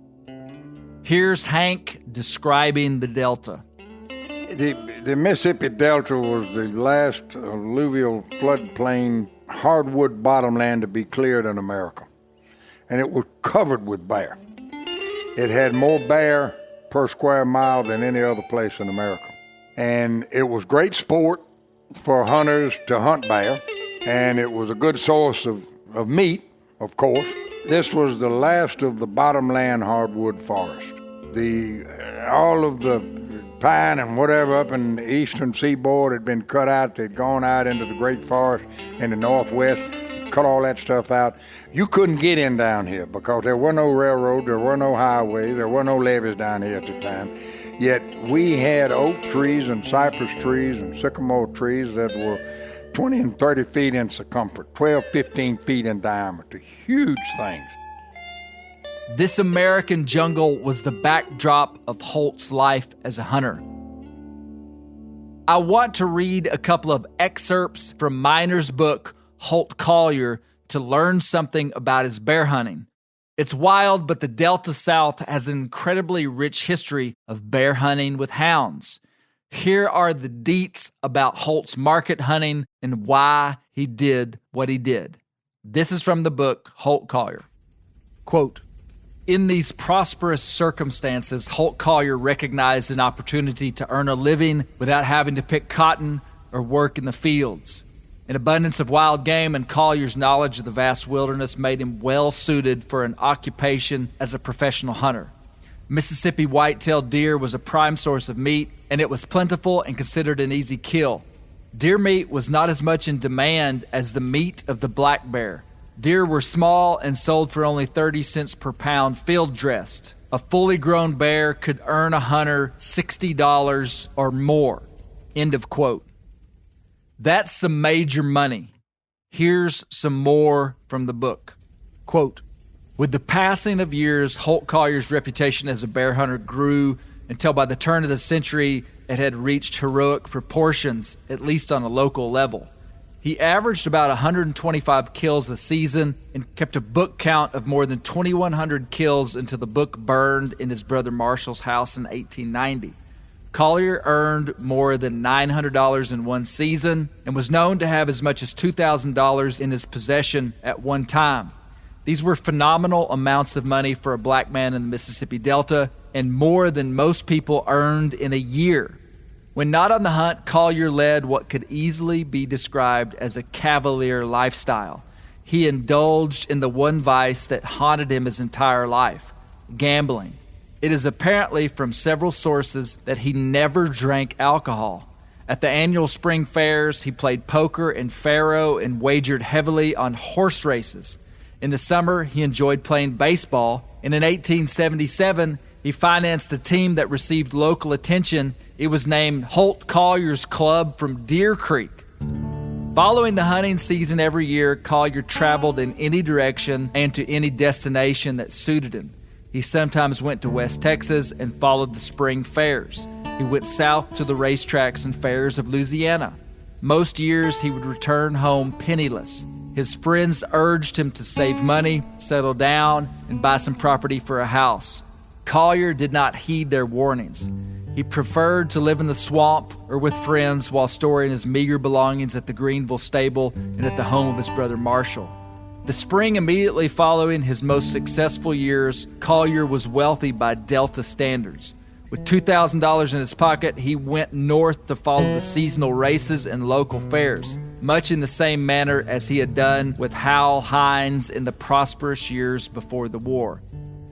Here's Hank describing the Delta. The Mississippi Delta was the last alluvial floodplain hardwood bottomland to be cleared in America. And it was covered with bear. It had more bear per square mile than any other place in America. And it was great sport for hunters to hunt bear, and it was a good source of meat, of course. This was the last of the bottomland hardwood forest. All of the pine and whatever up in the eastern seaboard had been cut out. They'd gone out into the great forest in the northwest, cut all that stuff out. You couldn't get in down here because there were no railroad, there were no highways, there were no levees down here at the time. Yet we had oak trees and cypress trees and sycamore trees that were 20 and 30 feet in circumference, 12, 15 feet in diameter, huge things. This American jungle was the backdrop of Holt's life as a hunter. I want to read a couple of excerpts from Miner's book, Holt Collier, to learn something about his bear hunting. It's wild, but the Delta South has an incredibly rich history of bear hunting with hounds. Here are the deets about Holt's market hunting and why he did what he did. This is from the book, Holt Collier. Quote, "In these prosperous circumstances, Holt Collier recognized an opportunity to earn a living without having to pick cotton or work in the fields. An abundance of wild game and Collier's knowledge of the vast wilderness made him well suited for an occupation as a professional hunter. Mississippi white-tailed deer was a prime source of meat, and it was plentiful and considered an easy kill. Deer meat was not as much in demand as the meat of the black bear. Deer were small and sold for only 30 cents per pound field-dressed. A fully grown bear could earn a hunter $60 or more." End of quote. That's some major money. Here's some more from the book. Quote, "With the passing of years, Holt Collier's reputation as a bear hunter grew until by the turn of the century, it had reached heroic proportions, at least on a local level. He averaged about 125 kills a season and kept a book count of more than 2,100 kills until the book burned in his brother Marshall's house in 1890. Collier earned more than $900 in one season and was known to have as much as $2,000 in his possession at one time. These were phenomenal amounts of money for a black man in the Mississippi Delta and more than most people earned in a year. When not on the hunt, Collier led what could easily be described as a cavalier lifestyle. He indulged in the one vice that haunted him his entire life, gambling. It is apparently from several sources that he never drank alcohol. At the annual spring fairs, he played poker and faro and wagered heavily on horse races. In the summer, he enjoyed playing baseball, and in 1877, he financed a team that received local attention. It was named Holt Collier's Club from Deer Creek. Following the hunting season every year, Collier traveled in any direction and to any destination that suited him. He sometimes went to West Texas and followed the spring fairs. He went south to the racetracks and fairs of Louisiana. Most years, he would return home penniless. His friends urged him to save money, settle down, and buy some property for a house. Collier did not heed their warnings. He preferred to live in the swamp or with friends while storing his meager belongings at the Greenville stable and at the home of his brother Marshall. The spring immediately following his most successful years, Collier was wealthy by Delta standards. With $2,000 in his pocket, he went north to follow the seasonal races and local fairs, much in the same manner as he had done with Hal Hines in the prosperous years before the war.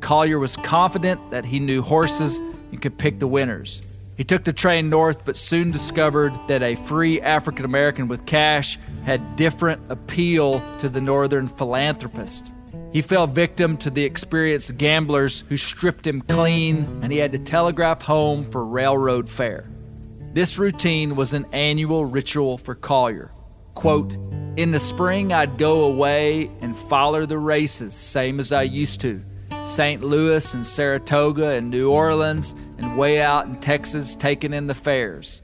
Collier was confident that he knew horses and could pick the winners. He took the train north, but soon discovered that a free African American with cash had different appeal to the northern philanthropist. He fell victim to the experienced gamblers who stripped him clean, and he had to telegraph home for railroad fare. This routine was an annual ritual for Collier. Quote, "In the spring, I'd go away and follow the races, same as I used to. St. Louis and Saratoga and New Orleans and way out in Texas taking in the fairs.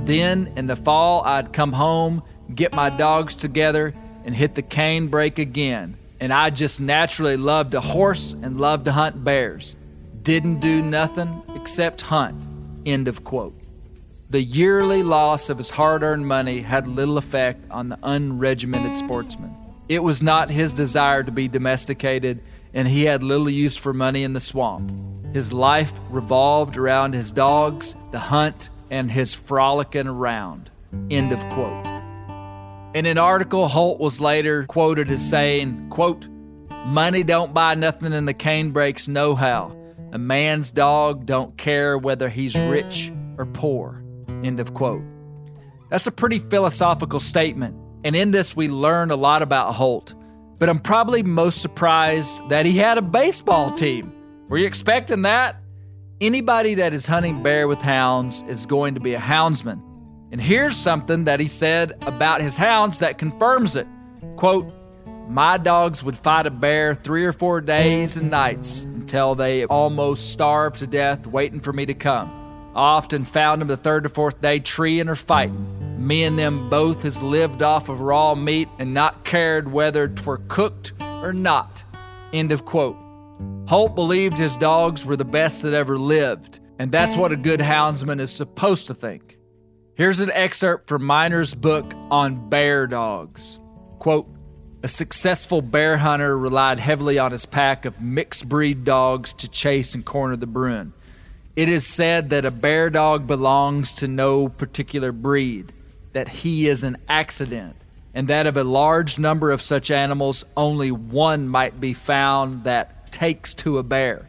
Then, in the fall, I'd come home, get my dogs together, and hit the cane brake again. And I just naturally loved to horse and loved to hunt bears. Didn't do nothing except hunt." End of quote. The yearly loss of his hard-earned money had little effect on the unregimented sportsman. It was not his desire to be domesticated, and he had little use for money in the swamp. His life revolved around his dogs, the hunt, and his frolicking around. End of quote. In an article, Holt was later quoted as saying, quote, "Money don't buy nothing in the cane brakes nohow. A man's dog don't care whether he's rich or poor." End of quote. That's a pretty philosophical statement, and in this we learn a lot about Holt. But I'm probably most surprised that he had a baseball team. Were you expecting that? Anybody that is hunting bear with hounds is going to be a houndsman. And here's something that he said about his hounds that confirms it. Quote, "My dogs would fight a bear 3 or 4 days and nights until they almost starved to death waiting for me to come. I often found them the 3rd or 4th day treeing or fighting. Me and them both has lived off of raw meat and not cared whether 'twere cooked or not." End of quote. Holt believed his dogs were the best that ever lived, and that's what a good houndsman is supposed to think. Here's an excerpt from Miner's book on bear dogs. Quote, "A successful bear hunter relied heavily on his pack of mixed breed dogs to chase and corner the bruin. It is said that a bear dog belongs to no particular breed, that he is an accident, and that of a large number of such animals, only one might be found that takes to a bear.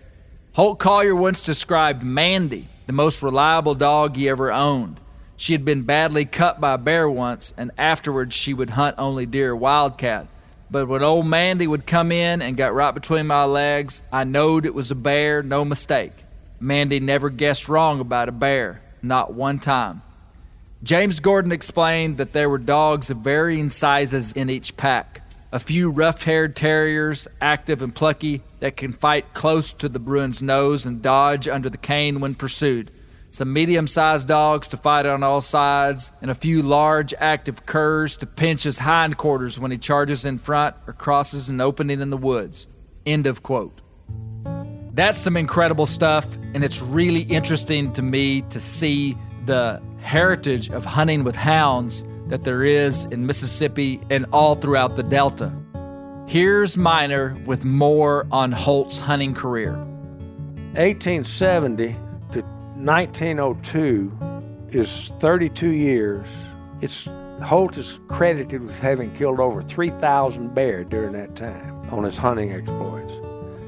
Holt Collier once described Mandy, the most reliable dog he ever owned. She had been badly cut by a bear once, and afterwards she would hunt only deer or wildcat. But when old Mandy would come in and got right between my legs, I knowed it was a bear, no mistake. Mandy never guessed wrong about a bear, not one time." James Gordon explained that there were dogs of varying sizes in each pack. A few rough-haired terriers, active and plucky, that can fight close to the bruin's nose and dodge under the cane when pursued. Some medium-sized dogs to fight on all sides, and a few large, active curs to pinch his hindquarters when he charges in front or crosses an opening in the woods. End of quote. That's some incredible stuff, and it's really interesting to me to see the heritage of hunting with hounds that there is in Mississippi and all throughout the Delta. Here's Miner with more on Holt's hunting career. 1870 to 1902 is 32 years. Holt is credited with having killed over 3,000 bear during that time on his hunting exploits.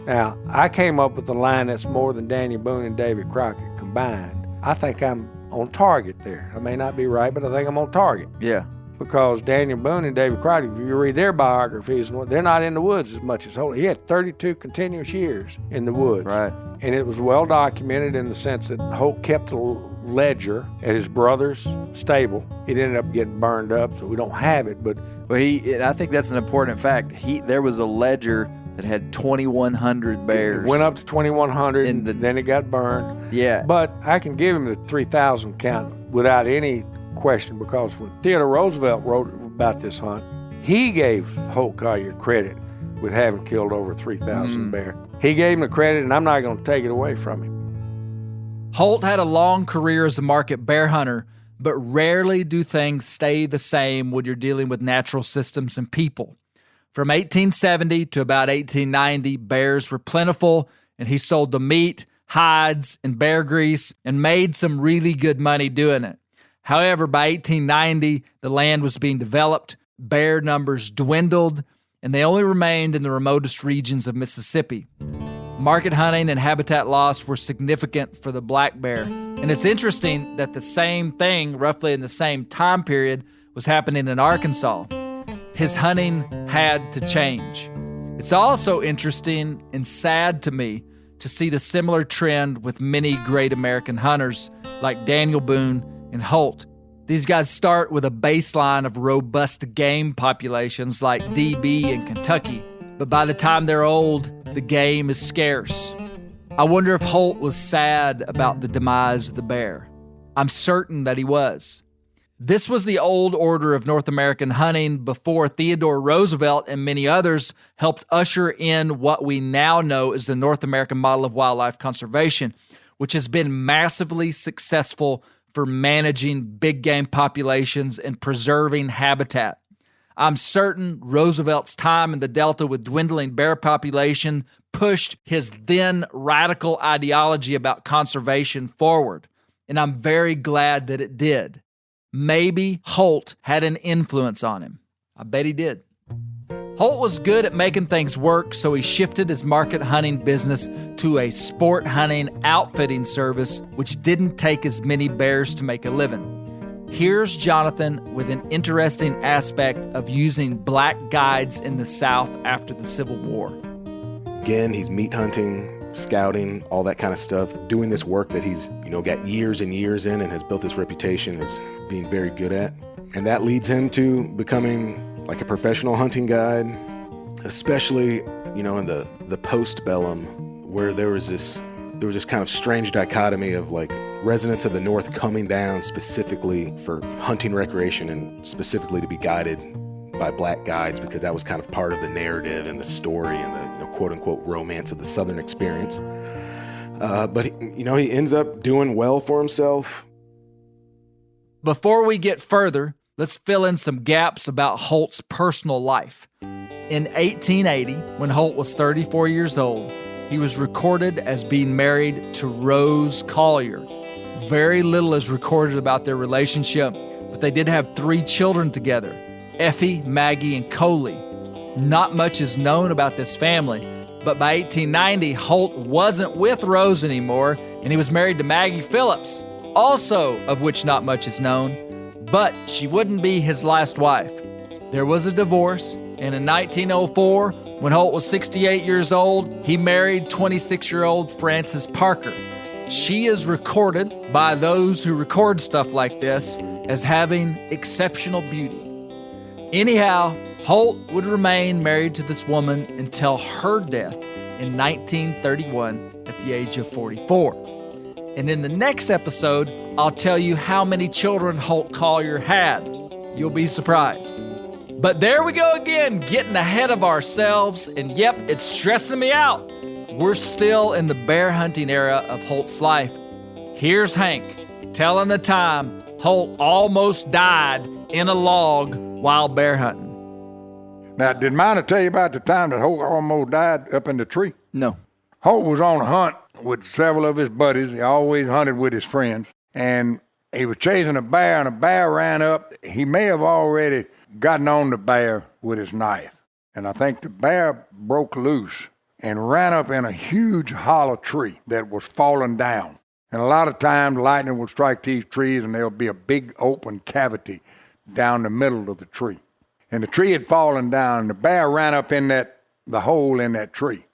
Now, I came up with a line that's more than Daniel Boone and Davy Crockett combined. I think I'm on target there. I may not be right, but I think I'm on target. Yeah. Because Daniel Boone and David Crockett, if you read their biographies, they're not in the woods as much as Holt. He had 32 continuous years in the woods. Right. And it was well documented in the sense that Holt kept a ledger at his brother's stable. It ended up getting burned up, so we don't have it. But Well, I think that's an important fact. There was a ledger that had 2,100 bears. It went up to 2,100, And then it got burned. Yeah. But I can give him the 3,000 count without any question, because when Theodore Roosevelt wrote about this hunt, he gave Holt Collier credit with having killed over 3,000 bear. He gave him the credit, and I'm not going to take it away from him. Holt had a long career as a market bear hunter, but rarely do things stay the same when you're dealing with natural systems and people. From 1870 to about 1890, bears were plentiful, and he sold the meat, hides, and bear grease, and made some really good money doing it. However, by 1890, the land was being developed, bear numbers dwindled, and they only remained in the remotest regions of Mississippi. Market hunting and habitat loss were significant for the black bear. And it's interesting that the same thing, roughly in the same time period, was happening in Arkansas. His hunting had to change. It's also interesting and sad to me to see the similar trend with many great American hunters like Daniel Boone and Holt. These guys start with a baseline of robust game populations like DB in Kentucky, but by the time they're old, the game is scarce. I wonder if Holt was sad about the demise of the bear. I'm certain that he was. This was the old order of North American hunting before Theodore Roosevelt and many others helped usher in what we now know as the North American model of wildlife conservation, which has been massively successful for managing big game populations and preserving habitat. I'm certain Roosevelt's time in the Delta with dwindling bear population pushed his then radical ideology about conservation forward, and I'm very glad that it did. Maybe Holt had an influence on him. I bet he did. Holt was good at making things work, so he shifted his market hunting business to a sport hunting outfitting service, which didn't take as many bears to make a living. Here's Jonathan with an interesting aspect of using black guides in the South after the Civil War. Again, he's meat hunting, scouting, all that kind of stuff, doing this work that he's, got years and years in and has built this reputation as being very good at. And that leads him to becoming like a professional hunting guide, especially, in the postbellum, where there was this kind of strange dichotomy of like residents of the North coming down specifically for hunting recreation and specifically to be guided by black guides, because that was kind of part of the narrative and the story and the quote-unquote romance of the Southern experience. But he ends up doing well for himself. Before we get further, let's fill in some gaps about Holt's personal life. In 1880, when Holt was 34 years old, he was recorded as being married to Rose Collier. Very little is recorded about their relationship, but they did have 3 children together, Effie, Maggie, and Coley. Not much is known about this family, but by 1890, Holt wasn't with Rose anymore, and he was married to Maggie Phillips, also of which not much is known, but she wouldn't be his last wife. There was a divorce, and in 1904, when Holt was 68 years old, he married 26-year-old Frances Parker. She is recorded by those who record stuff like this as having exceptional beauty. Anyhow, Holt would remain married to this woman until her death in 1931 at the age of 44. And in the next episode, I'll tell you how many children Holt Collier had. You'll be surprised. But there we go again, getting ahead of ourselves, and yep, it's stressing me out. We're still in the bear hunting era of Holt's life. Here's Hank telling the time Holt almost died in a log while bear hunting. Now, did Minor tell you about the time that Holt almost died up in the tree? No. Holt was on a hunt with several of his buddies. He always hunted with his friends. And he was chasing a bear, and a bear ran up. He may have already gotten on the bear with his knife. And I think the bear broke loose and ran up in a huge hollow tree that was falling down. And a lot of times lightning will strike these trees, and there'll be a big open cavity down the middle of the tree. And the tree had fallen down, and the bear ran up in the hole in that tree.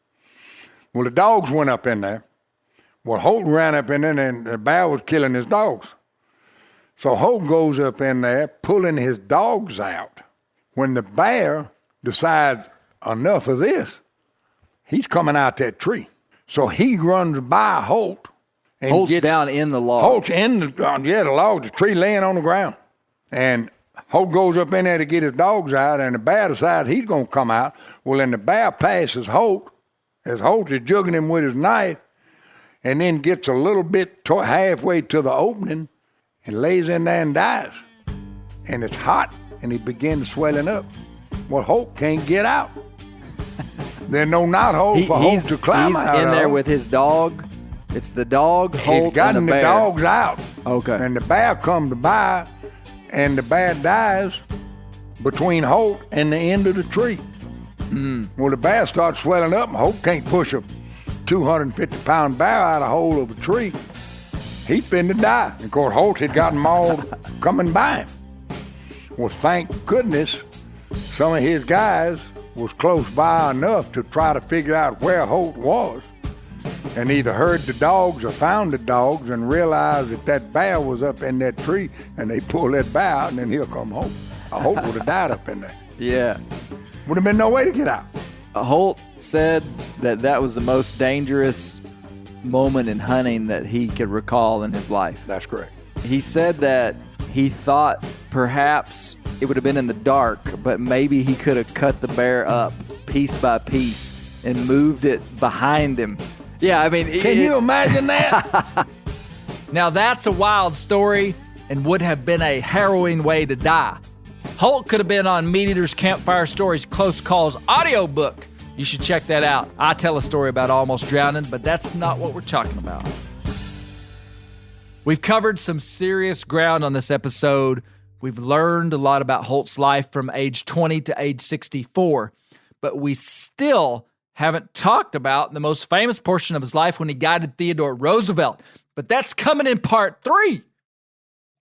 Well, the dogs went up in there. Well, Holt ran up in there, and the bear was killing his dogs. So Holt goes up in there, pulling his dogs out. When the bear decides, enough of this, he's coming out that tree. So he runs by Holt. And Holt's down in the log. Holt's in the log, the tree laying on the ground. And Holt goes up in there to get his dogs out, and the bear decides he's going to come out. Well, then the bear passes Holt as Holt is jugging him with his knife, and then gets a little bit halfway to the opening and lays in there and dies. And it's hot, and he begins swelling up. Well, Holt can't get out. There's no knothole for Holt to climb out of. He's in there with his dog. It's the dog, Holt, He's gotten and the the bear. dogs out. Okay. And the bear comes by, and the bear dies between Holt and the end of the tree. Well, the bear starts swelling up, and Holt can't push a 250-pound bear out of the hole of a tree. He's been to die. And of course, Holt had gotten mauled coming by him. Well, thank goodness some of his guys was close by enough to try to figure out where Holt was, and either heard the dogs or found the dogs and realized that bear was up in that tree, and they pulled that bear out, and then here come Holt. Holt would have died up in there. Yeah. Would have been no way to get out. Holt said that was the most dangerous moment in hunting that he could recall in his life. That's correct. He said that he thought perhaps it would have been in the dark, but maybe he could have cut the bear up piece by piece and moved it behind him. Yeah, I mean... Can you imagine that? Now that's a wild story and would have been a harrowing way to die. Holt could have been on Meat Eater's Campfire Stories Close Calls audiobook. You should check that out. I tell a story about almost drowning, but that's not what we're talking about. We've covered some serious ground on this episode. We've learned a lot about Holt's life from age 20 to age 64, but we still haven't talked about the most famous portion of his life when he guided Theodore Roosevelt, but that's coming in part 3.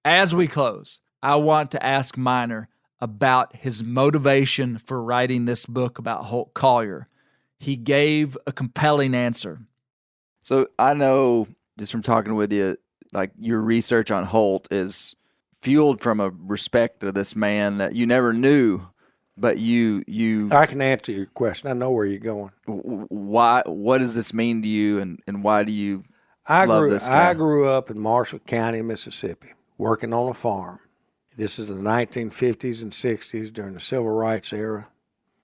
As we close, I want to ask Miner about his motivation for writing this book about Holt Collier. He gave a compelling answer. So I know, just from talking with you, like your research on Holt is fueled from a respect of this man that you never knew, but you I can answer your question. I know where you're going. Why? What does this mean to you, and why do you love this guy? I grew up in Marshall County, Mississippi, working on a farm. This is in the 1950s and 60s during the Civil Rights era.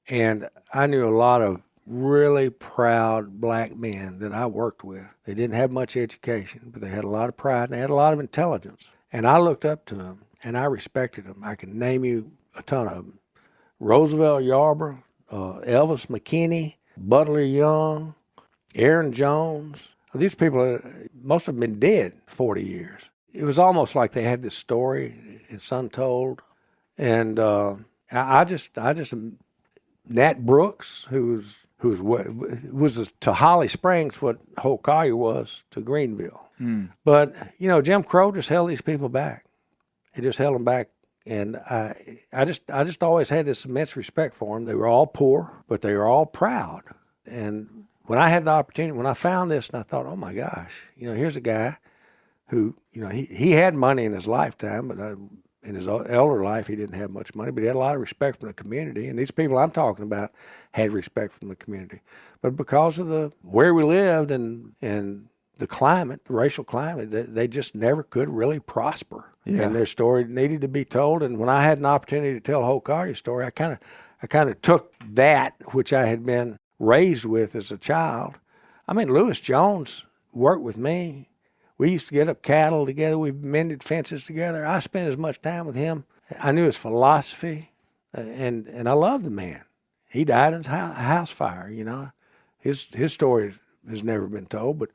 And I knew a lot of really proud black men that I worked with. They didn't have much education, but they had a lot of pride and they had a lot of intelligence. And I looked up to them and I respected them. I can name you a ton of them. Roosevelt Yarborough, Elvis McKinney, Butler Young, Aaron Jones. These people, most of them been dead 40 years. It was almost like they had this story, it's untold. And I just Nat Brooks, who was to Holly Springs what Holt Collier was to Greenville. But, you know, Jim Crow just held these people back. He just held them back. And I just always had this immense respect for them. They were all poor, but they were all proud. And when I had the opportunity, when I found this, and I thought, oh my gosh, you know, here's a guy who, you know, he had money in his lifetime, but in his elder life, he didn't have much money, but he had a lot of respect from the community. And these people I'm talking about had respect from the community. But because of where we lived and the climate, the racial climate, they just never could really prosper. Yeah. And their story needed to be told. And when I had an opportunity to tell Holt Collier's story, I kind of took that, which I had been raised with as a child. I mean, Lewis Jones worked with me. We used to get up cattle together. We mended fences together. I spent as much time with him. I knew his philosophy, and I loved the man. He died in a house fire, you know. His story has never been told, but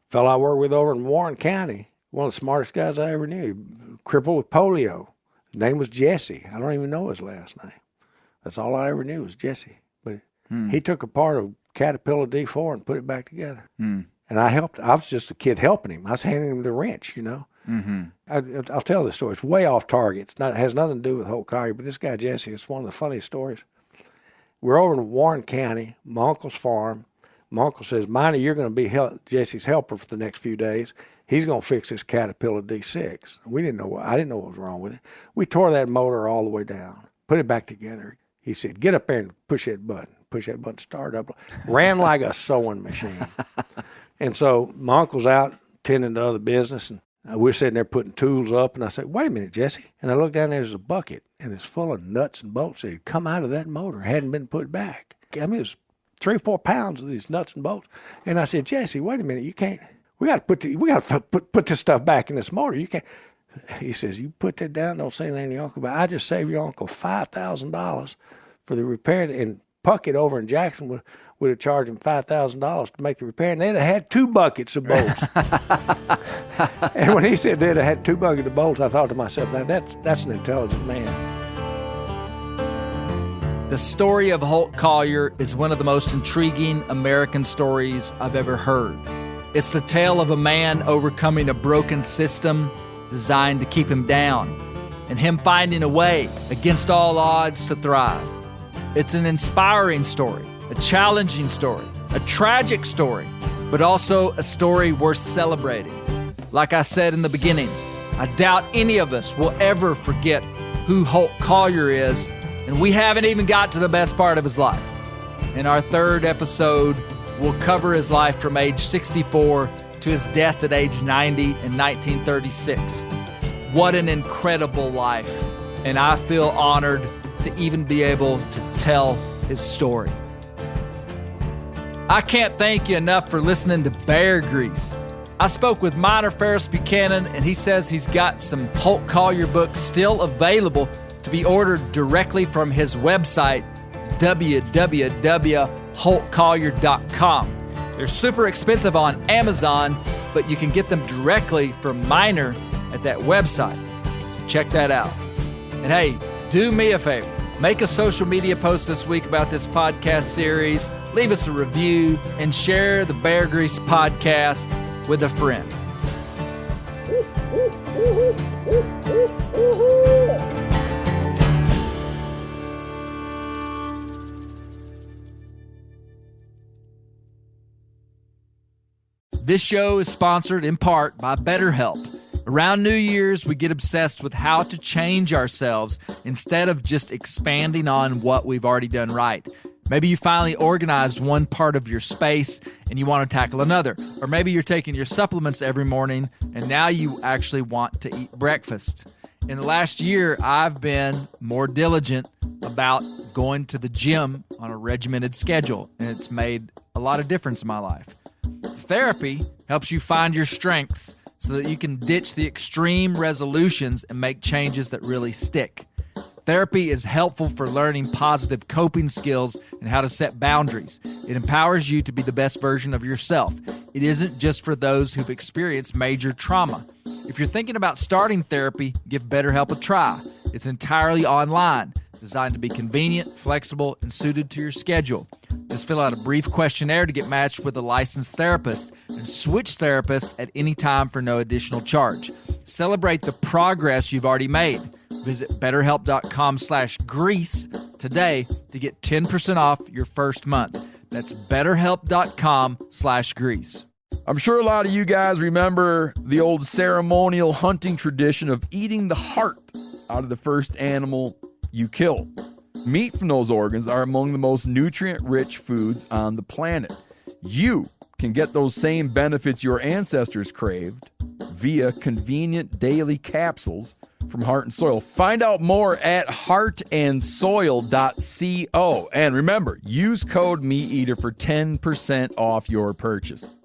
fellow I worked with over in Warren County, one of the smartest guys I ever knew, crippled with polio. His name was Jesse. I don't even know his last name. That's all I ever knew was Jesse. But he took apart a Caterpillar D4 and put it back together. And I helped. I was just a kid helping him. I was handing him the wrench, you know. I'll tell this story. It's way off target. It has nothing to do with Holt Collier, but this guy Jesse, it's one of the funniest stories. We're over in Warren County, my uncle's farm. My uncle says, Minor, you're going to be Jesse's helper for the next few days. He's going to fix this Caterpillar D6. I didn't know what was wrong with it. We tore that motor all the way down, put it back together. He said, get up there and push that button. Push that button, start up. Ran like a sewing machine. And so my uncle's out tending to other business, and we're sitting there putting tools up, and I said, wait a minute, Jesse. And I looked down there's a bucket, and it's full of nuts and bolts that had come out of that motor, hadn't been put back. I mean, it was 3 or 4 pounds of these nuts and bolts. And I said, Jesse, wait a minute, you can't. We got to put this stuff back in this motor. You can't. He says, you put that down. Don't say anything to your uncle about it. I just saved your uncle $5,000 for the repair, and Puckett over in Jackson would have charged him $5,000 to make the repair, and they'd have had 2 buckets of bolts. And when he said they'd have had 2 buckets of bolts, I thought to myself, now that's an intelligent man. The story of Holt Collier is one of the most intriguing American stories I've ever heard. It's the tale of a man overcoming a broken system designed to keep him down, and him finding a way against all odds to thrive. It's an inspiring story, a challenging story, a tragic story, but also a story worth celebrating. Like I said in the beginning, I doubt any of us will ever forget who Holt Collier is, and we haven't even got to the best part of his life. In our 3rd episode, we'll cover his life from age 64 to his death at age 90 in 1936. What an incredible life, and I feel honored to even be able to tell his story. I can't thank you enough for listening to Bear Grease. I spoke with miner Ferris Buchannan, and he says he's got some Holt Collier books still available to be ordered directly from his website, www.holtcollier.com. They're super expensive on Amazon, but you can get them directly from Miner at that website. So check that out. And hey, do me a favor. Make a social media post this week about this podcast series. Leave us a review and share the Bear Grease podcast with a friend. This show is sponsored in part by BetterHelp. Around New Year's, we get obsessed with how to change ourselves instead of just expanding on what we've already done right. Maybe you finally organized one part of your space and you want to tackle another. Or maybe you're taking your supplements every morning and now you actually want to eat breakfast. In the last year, I've been more diligent about going to the gym on a regimented schedule, and it's made a lot of difference in my life. Therapy helps you find your strengths so that you can ditch the extreme resolutions and make changes that really stick. Therapy is helpful for learning positive coping skills and how to set boundaries. It empowers you to be the best version of yourself. It isn't just for those who've experienced major trauma. If you're thinking about starting therapy, give BetterHelp a try. It's entirely online, designed to be convenient, flexible, and suited to your schedule. Just fill out a brief questionnaire to get matched with a licensed therapist and switch therapists at any time for no additional charge. Celebrate the progress you've already made. Visit BetterHelp.com/grease today to get 10% off your first month. That's BetterHelp.com/grease. I'm sure a lot of you guys remember the old ceremonial hunting tradition of eating the heart out of the first animal you kill. Meat from those organs are among the most nutrient-rich foods on the planet. You can get those same benefits your ancestors craved via convenient daily capsules from Heart and Soil. Find out more at heartandsoil.co. And remember, use code MeatEater for 10% off your purchase.